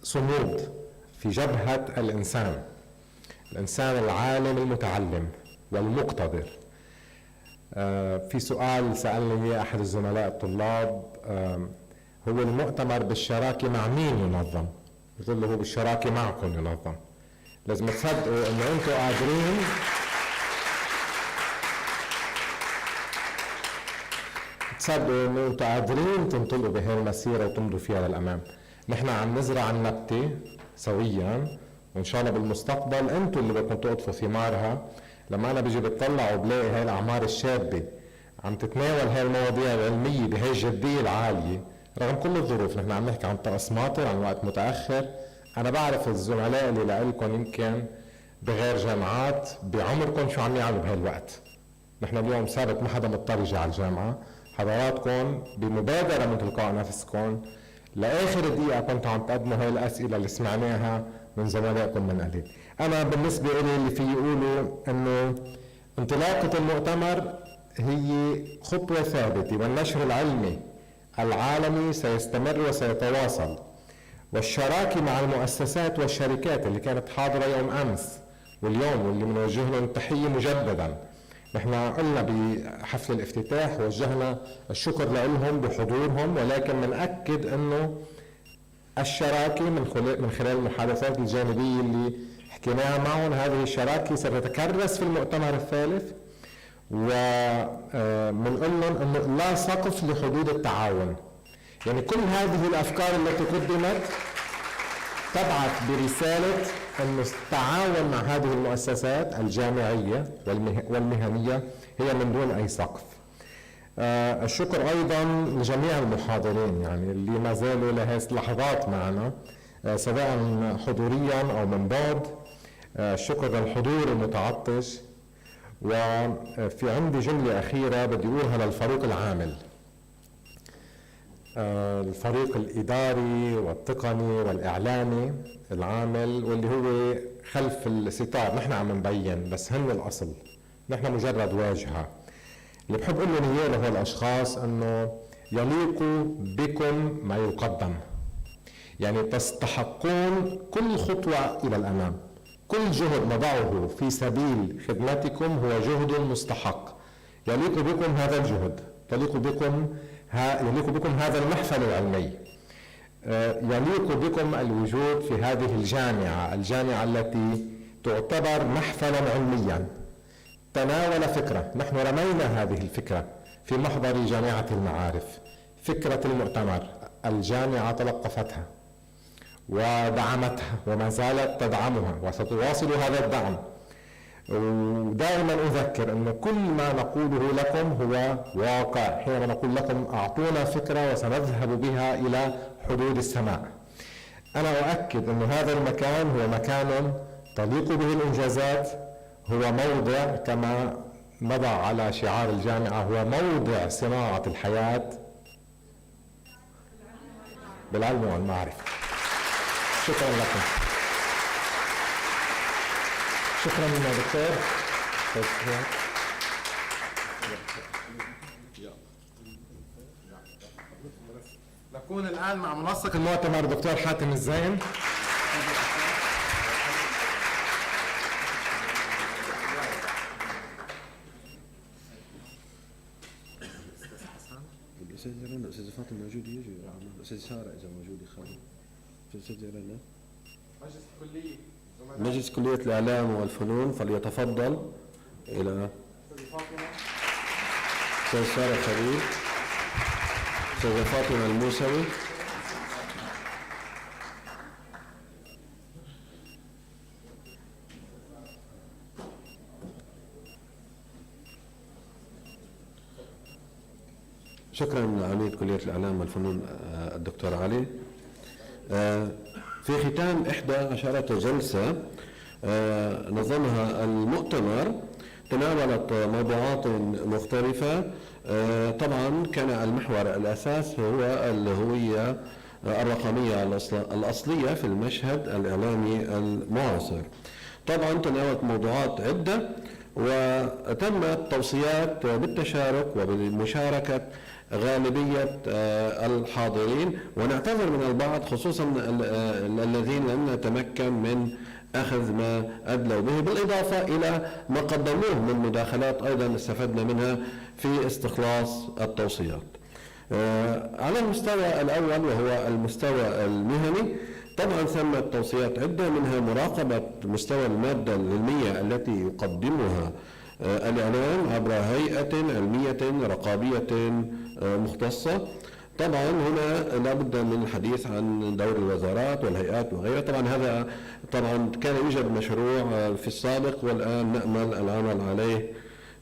صمود في جبهة الإنسان العالم المتعلم والمقتدر. في سؤال سألني إياه أحد الزملاء الطلاب، هو المؤتمر بالشراكة مع مين ينظم؟ قلت له هو بالشراكة معكم ينظم. لازم تصدقوا إنه أنتم قادرين انه انتم قادرين تنطلقوا بهي المسيره وتمضوا فيها للامام. نحن عم نزرع النبته سويا، وان شاء الله بالمستقبل انتم اللي بدكم تقطفوا ثمارها. لما انا بيجي بتطلع وبلاقي هاي الاعمار الشابه عم تتناول هاي المواضيع العلميه بهي الجديه العاليه رغم كل الظروف. نحن عم نحكي عن طقس ماطر، عن وقت متاخر. انا بعرف الزملاء اللي لكم يمكن بغير جامعات بعمركم شو عم يعملوا بهي الوقت. نحن اليوم سبت ما حدا مضطر يجي على الجامعه، حضراتكم بمبادرة من تلقاء نفسكم لآخر دقيقة كنتوا عم تقدموا هاي الأسئلة اللي سمعناها من زملائكم من قليل. أنا بالنسبة لي اللي في يقولوا إنه انطلاقة المؤتمر هي خطوة ثابتة، والنشر العلمي العالمي سيستمر وسيتواصل، والشراكة مع المؤسسات والشركات اللي كانت حاضرة يوم أمس واليوم واللي بنوجه لهم التحية مجددا. نحن قلنا بحفل الافتتاح وجهنا الشكر لهم بحضورهم، ولكن بنأكد انه الشراكة من خلال المحادثات الجانبية اللي حكيناها معهم، هذه الشراكة ستتكرس في المؤتمر الثالث، وبنقول لهم انه لا سقف لحدود التعاون. يعني كل هذه الافكار التي قدمت تبعث برسالة أن التعاون مع هذه المؤسسات الجامعية والمهنية هي من دون أي سقف. الشكر أيضا لجميع المحاضرين يعني اللي ما زالوا لهذه اللحظات معنا سواء حضوريا أو من بعد. الشكر للحضور المتعطش. وفي عندي جملة أخيرة بدي أقولها للفريق العامل. الفريق الإداري والتقني والإعلامي العامل واللي هو خلف الستار. نحن عم نبين بس هن الأصل، نحن مجرد واجهة. اللي بحب أقول لهم إياه لهول الأشخاص أنه يليق بكم ما يقدم، يعني تستحقون كل خطوة إلى الأمام. كل جهد نضعه في سبيل خدمتكم هو جهد مستحق. يليق بكم هذا الجهد، يليق بكم هذا المحفل العلمي، يليق بكم الوجود في هذه الجامعة التي تعتبر محفلا علميا. تناول فكرة، نحن رمينا هذه الفكرة في محضر جامعة المعارف، فكرة المؤتمر. الجامعة تلقفتها ودعمتها وما زالت تدعمها وستواصل هذا الدعم. ودائما أذكر أن كل ما نقوله لكم هو واقع حينما نقول لكم أعطونا فكرة وسنذهب بها إلى حدود السماء. أنا أؤكد أن هذا المكان هو مكان تليق به الإنجازات، هو موضع كما نضع على شعار الجامعة، هو موضع صناعة الحياة بالعلم والمعرفة. شكرا لكم. شكرا لنا دكتور. نكون الآن مع منسق المؤتمر دكتور حاتم الزين. الأستاذ فاطمة موجود يجي، الأستاذ سارة إذا موجود يخلي. تسجل لنا. مجلس كلية الإعلام والفنون فليتفضل إلى أستاذ سارة خليل، أستاذ فاطمة الموسوي. شكرا عميد كلية الإعلام والفنون الدكتور علي. في ختام 11 جلسة نظمها المؤتمر تناولت موضوعات مختلفة. طبعا كان المحور الأساس هو الهوية الرقمية الأصلية في المشهد الإعلامي المعاصر. طبعا تناولت موضوعات عدة وتمت توصيات بالتشارك وبمشاركة غالبية الحاضرين، ونعتذر من البعض خصوصا الذين لم نتمكن من أخذ ما أدلوا به، بالإضافة إلى ما قدموه من مداخلات أيضا استفدنا منها في استخلاص التوصيات. على المستوى الأول وهو المستوى المهني، طبعا ثمت توصيات عدة منها مراقبة مستوى المادة العلمية التي يقدمها الإعلام عبر هيئة علمية رقابية مختصة. طبعا هنا لابد من الحديث عن دور الوزارات والهيئات وغيرها. طبعا هذا طبعا كان يوجد مشروع في السابق والآن نأمل العمل عليه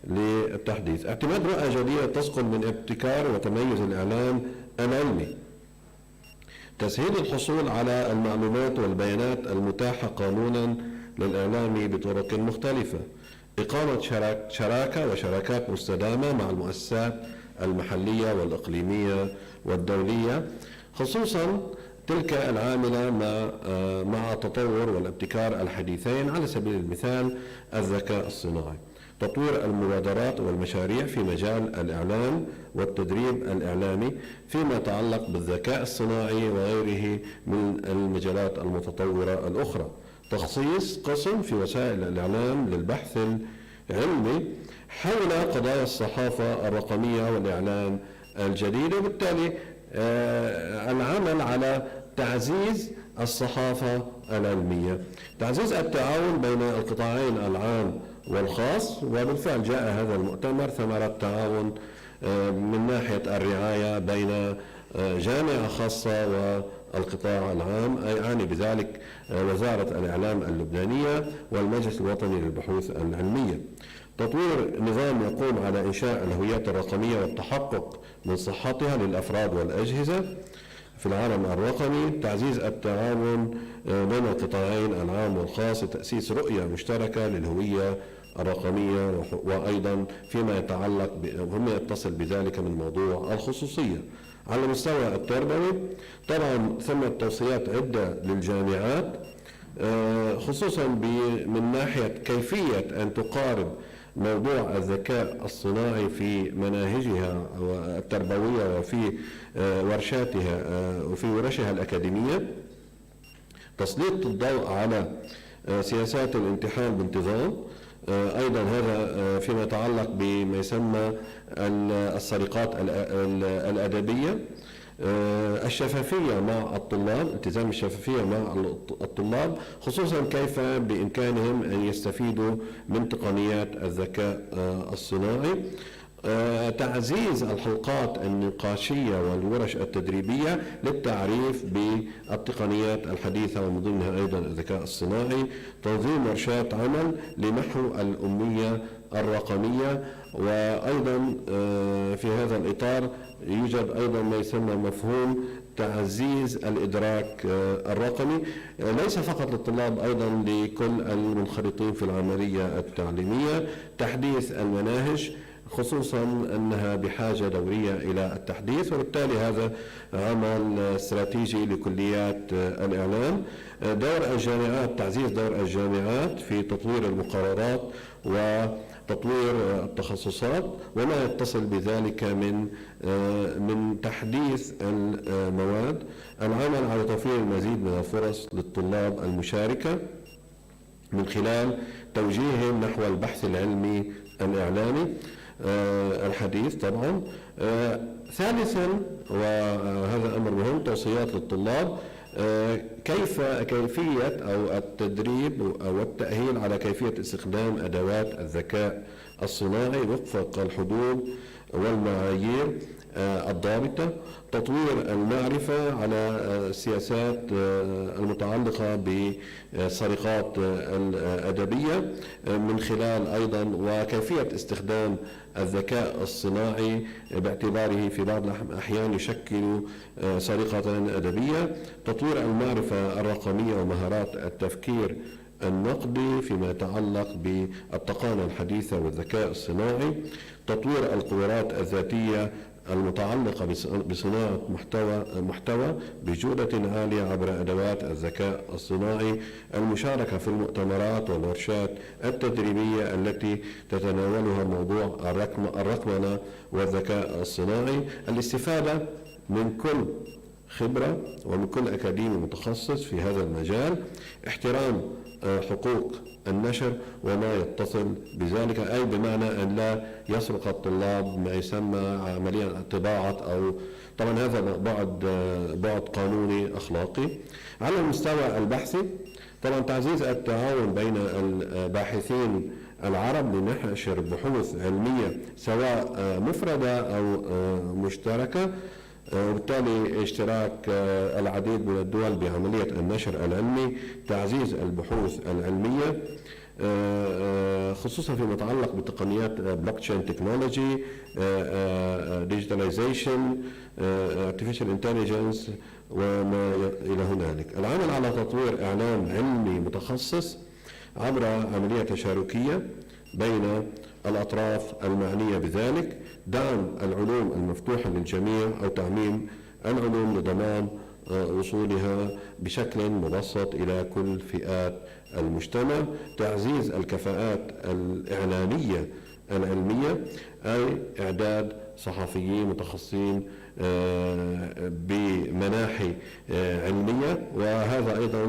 للتحديث. اعتماد رؤى جديدة تسقط من ابتكار وتميز الإعلام العلمي. تسهيل الحصول على المعلومات والبيانات المتاحة قانونا للإعلام بطرق مختلفة. إقامة شراكة وشراكات مستدامة مع المؤسسات المحلية والإقليمية والدولية، خصوصا تلك العاملة مع التطور والابتكار الحديثين، على سبيل المثال الذكاء الصناعي. تطوير المبادرات والمشاريع في مجال الإعلام والتدريب الإعلامي فيما يتعلق بالذكاء الصناعي وغيره من المجالات المتطورة الأخرى. تخصيص قسم في وسائل الإعلام للبحث العلمي حول قضايا الصحافة الرقمية والإعلام الجديد، وبالتالي العمل على تعزيز الصحافة العلمية. تعزيز التعاون بين القطاعين العام والخاص، وبالفعل جاء هذا المؤتمر ثمرة تعاون من ناحية الرعاية بين جامعة خاصة والقطاع العام، أعني بذلك وزارة الإعلام اللبنانية والمجلس الوطني للبحوث العلمية. تطوير نظام يقوم على إنشاء الهويات الرقمية والتحقق من صحتها للأفراد والأجهزة في العالم الرقمي. تعزيز التعاون بين القطاعين العام والخاص لتأسيس رؤية مشتركة للهوية الرقمية، وأيضا فيما يتعلق وما يتصل بذلك من موضوع الخصوصية. على المستوى التربوي طبعا ثمة توصيات عدة للجامعات خصوصا من ناحية كيفية أن تقارب موضوع الذكاء الصناعي في مناهجها التربوية وفي ورشاتها وفي ورشها الأكاديمية، تسليط الضوء على سياسات الامتحان بانتظام، أيضا هذا فيما يتعلق بما يسمى السرقات الأدبية، الشفافية مع الطلاب، التزام الشفافية مع الطلاب، خصوصا كيف بإمكانهم أن يستفيدوا من تقنيات الذكاء الصناعي، تعزيز الحلقات النقاشية والورش التدريبية للتعريف بالتقنيات الحديثة ومن ضمنها أيضا الذكاء الصناعي، تنظيم ورشات عمل لمحو الأمية الرقمية. وأيضا في هذا الإطار يوجد أيضا ما يسمى مفهوم تعزيز الإدراك الرقمي، ليس فقط للطلاب، أيضا لكل المنخرطين في العملية التعليمية، تحديث المناهج خصوصا أنها بحاجة دورية إلى التحديث، وبالتالي هذا عمل استراتيجي لكليات الإعلام. دور الجامعات، تعزيز دور الجامعات في تطوير المقررات وتطوير التخصصات وما يتصل بذلك من تحديث المواد، العمل على توفير المزيد من الفرص للطلاب المشاركة من خلال توجيههم نحو البحث العلمي الإعلامي الحديث طبعا. ثالثا وهذا أمر مهم، توصيات للطلاب كيفية أو التدريب أو التأهيل على كيفية استخدام أدوات الذكاء الصناعي وفق الحدود والمعايير الضابطة، تطوير المعرفة على السياسات المتعلقة بالسرقات الأدبية من خلال أيضا وكيفية استخدام الذكاء الصناعي باعتباره في بعض الأحيان يشكل سرقة أدبية، تطوير المعرفة الرقمية ومهارات التفكير النقدي فيما يتعلق بالتقنية الحديثة والذكاء الصناعي، تطوير القدرات الذاتية المتعلقة بصناعة محتوى بجودة عالية عبر أدوات الذكاء الصناعي، المشاركة في المؤتمرات والورشات التدريبية التي تتناولها موضوع الرقمنة والذكاء الصناعي، الاستفادة من كل خبرة ومن كل أكاديمي متخصص في هذا المجال، احترام حقوق النشر وما يتصل بذلك، أي بمعنى أن لا يسرق الطلاب ما يسمى عمليا طباعة أو طبعا هذا بعد قانوني أخلاقي. على المستوى البحثي طبعا تعزيز التعاون بين الباحثين العرب لنشر بحوث علمية سواء مفردة أو مشتركة، وبالتالي اشتراك العديد من الدول بعملية النشر العلمي، تعزيز البحوث العلمية خصوصا فيما يتعلق بتقنيات بلوكتشين تكنولوجي، ديجيتاليزيشن، artificial intelligence وما إلى هنالك. العمل على تطوير إعلام علمي متخصص عبر عملية تشاركية بين الأطراف المعنية بذلك، دعم العلوم المفتوحة للجميع أو تعميم العلوم لضمان وصولها بشكل مبسط إلى كل فئات المجتمع، تعزيز الكفاءات الإعلامية العلمية، أي إعداد صحفيين متخصصين بمناحي علمية، وهذا أيضا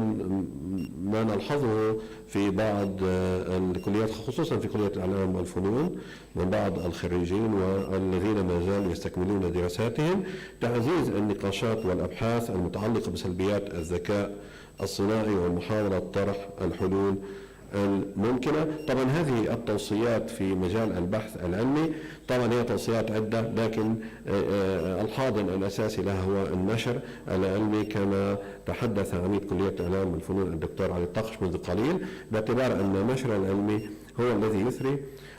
ما نلحظه في بعض الكليات خصوصا في كلية الإعلام والفنون من بعض الخريجين والذين ما زالوا يستكملون دراساتهم، تعزيز النقاشات والأبحاث المتعلقة بسلبيات الذكاء الصناعي ومحاولة طرح الحلول الممكنة. طبعا هذه التوصيات في مجال البحث العلمي طبعا هي توصيات عدة، لكن الحاضن الأساسي لها هو النشر العلمي كما تحدث عميد كلية الإعلام والفنون الدكتور علي الطقش منذ قليل، باعتبار أن النشر العلمي هو الذي يثري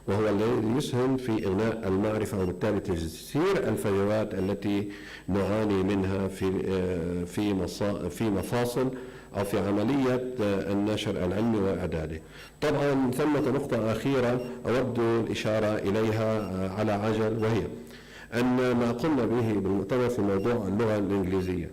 وهو الذي يسهم في إغناء المعرفة وبالتالي تسيير الفجوات التي نعاني منها في مفاصل أو في عملية النشر العلمي وإعداده. طبعا ثمة نقطة أخيرة أود الإشارة إليها على عجل، وهي أن ما قمنا به بالمؤتمر في موضوع اللغة الإنجليزية.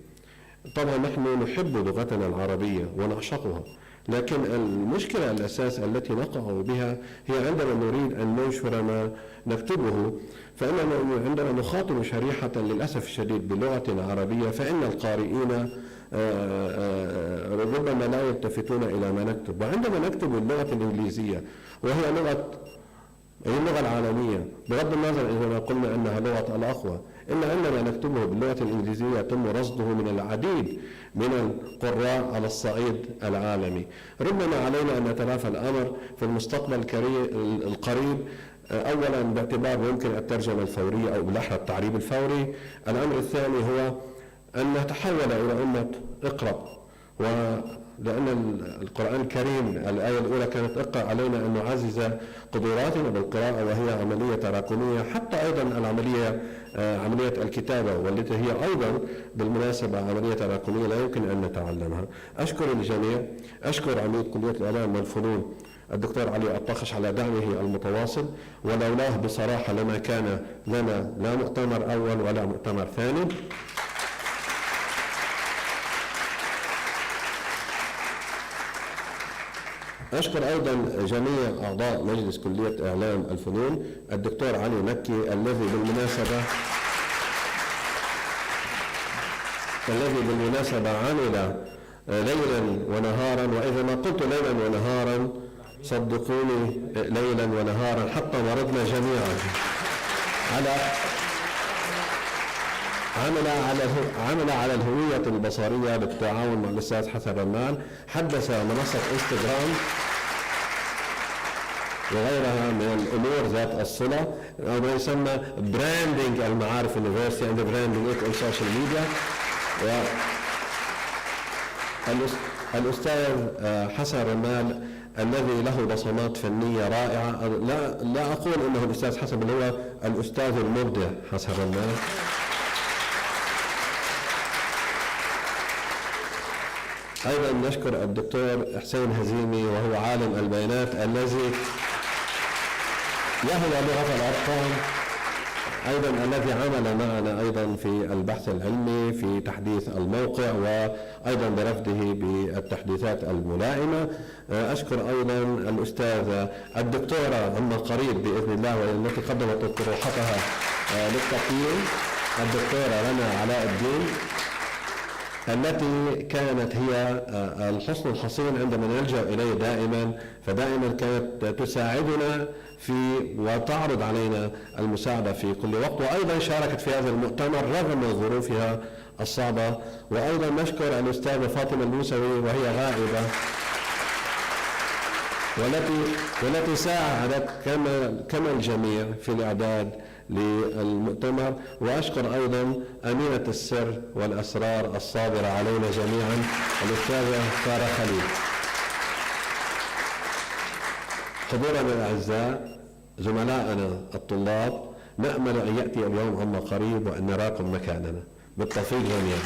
طبعا نحن نحب لغتنا العربية ونعشقها، لكن المشكلة الأساس التي نقع بها هي عندما نريد أن ننشر ما نكتبه، فإننا عندما نخاطب شريحة للأسف الشديد بلغة عربية فإن القارئين ربما لا يلتفتون إلى ما نكتب. وعندما نكتب باللغة الإنجليزية وهي اللغة العالمية، بغض النظر إذا ما قلنا أنها لغة الأخوة، إلا عندما نكتبه باللغة الإنجليزية يتم رصده من العديد من القراء على الصعيد العالمي. ربما علينا أن نتلافى الأمر في المستقبل القريب، أولا باعتبار ممكن الترجمة الفورية أو بالأحرى التعريب الفوري. الأمر الثاني هو أن نتحول إلى أمة اقرأ، ولأن القرآن الكريم الآية الأولى كانت اقرأ علينا أن نعزز قدراتنا بالقراءة، وهي عملية تراكمية. حتى أيضا عملية الكتابة، والتي هي أيضا بالمناسبة عملية تراكمية لا يمكن أن نتعلمها. أشكر الجميع، أشكر عميد كلية الإعلام والفنون الدكتور علي الطاخش على دعمه المتواصل، ولولاه بصراحة لما كان لنا لا مؤتمر أول ولا مؤتمر ثاني. أشكر أيضا جميع أعضاء مجلس كلية إعلام الفنون، الدكتور علي مكي الذي بالمناسبة عمل ليلا ونهارا، وإذا ما قلت ليلا ونهارا صدقوني ليلا ونهارا حتى مرضنا جميعا عمل على الهوية البصرية بالتعاون مع الأستاذ حسن رمال، حدث منصة انستغرام وغيرها من الأمور ذات الصلة، أو ما يسمى براندنج المعارف اليونيفرسيتي and branding it on social media. الأستاذ حسن رمال الذي له بصمات فنية رائعة، لا أقول أنه الأستاذ حسن، بل هو الأستاذ المبدع حسن رمال. أيضا نشكر الدكتور حسين هزيمي وهو عالم البيانات الذي يهوى لغة الأرقام، أيضا الذي عمل معنا أيضا في البحث العلمي في تحديث الموقع، وأيضا برفضه بالتحديثات الملائمة. أشكر أيضا الأستاذة الدكتورة عما قريب بإذن الله والتي قدمت طروحتها للتقييم، الدكتورة رنا علاء الدين، التي كانت هي الحصن الحصين عندما نلجأ إليه دائما، فدائما كانت تساعدنا وتعرض علينا المساعدة في كل وقت، وأيضا شاركت في هذا المؤتمر رغم ظروفها الصعبة. وأيضا نشكر الأستاذة فاطمة الموسوي وهي غائبة، والتي ساعدت كما الجميع في الإعداد للمؤتمر. وأشكر أيضا أمينة السر والأسرار الصابرة علينا جميعا الأستاذة سارة خليل. حضورنا الأعزاء، زملائنا الطلاب، نأمل أن يأتي اليوم عما قريب وأن نراكم مكاننا. بالتوفيق جميعا.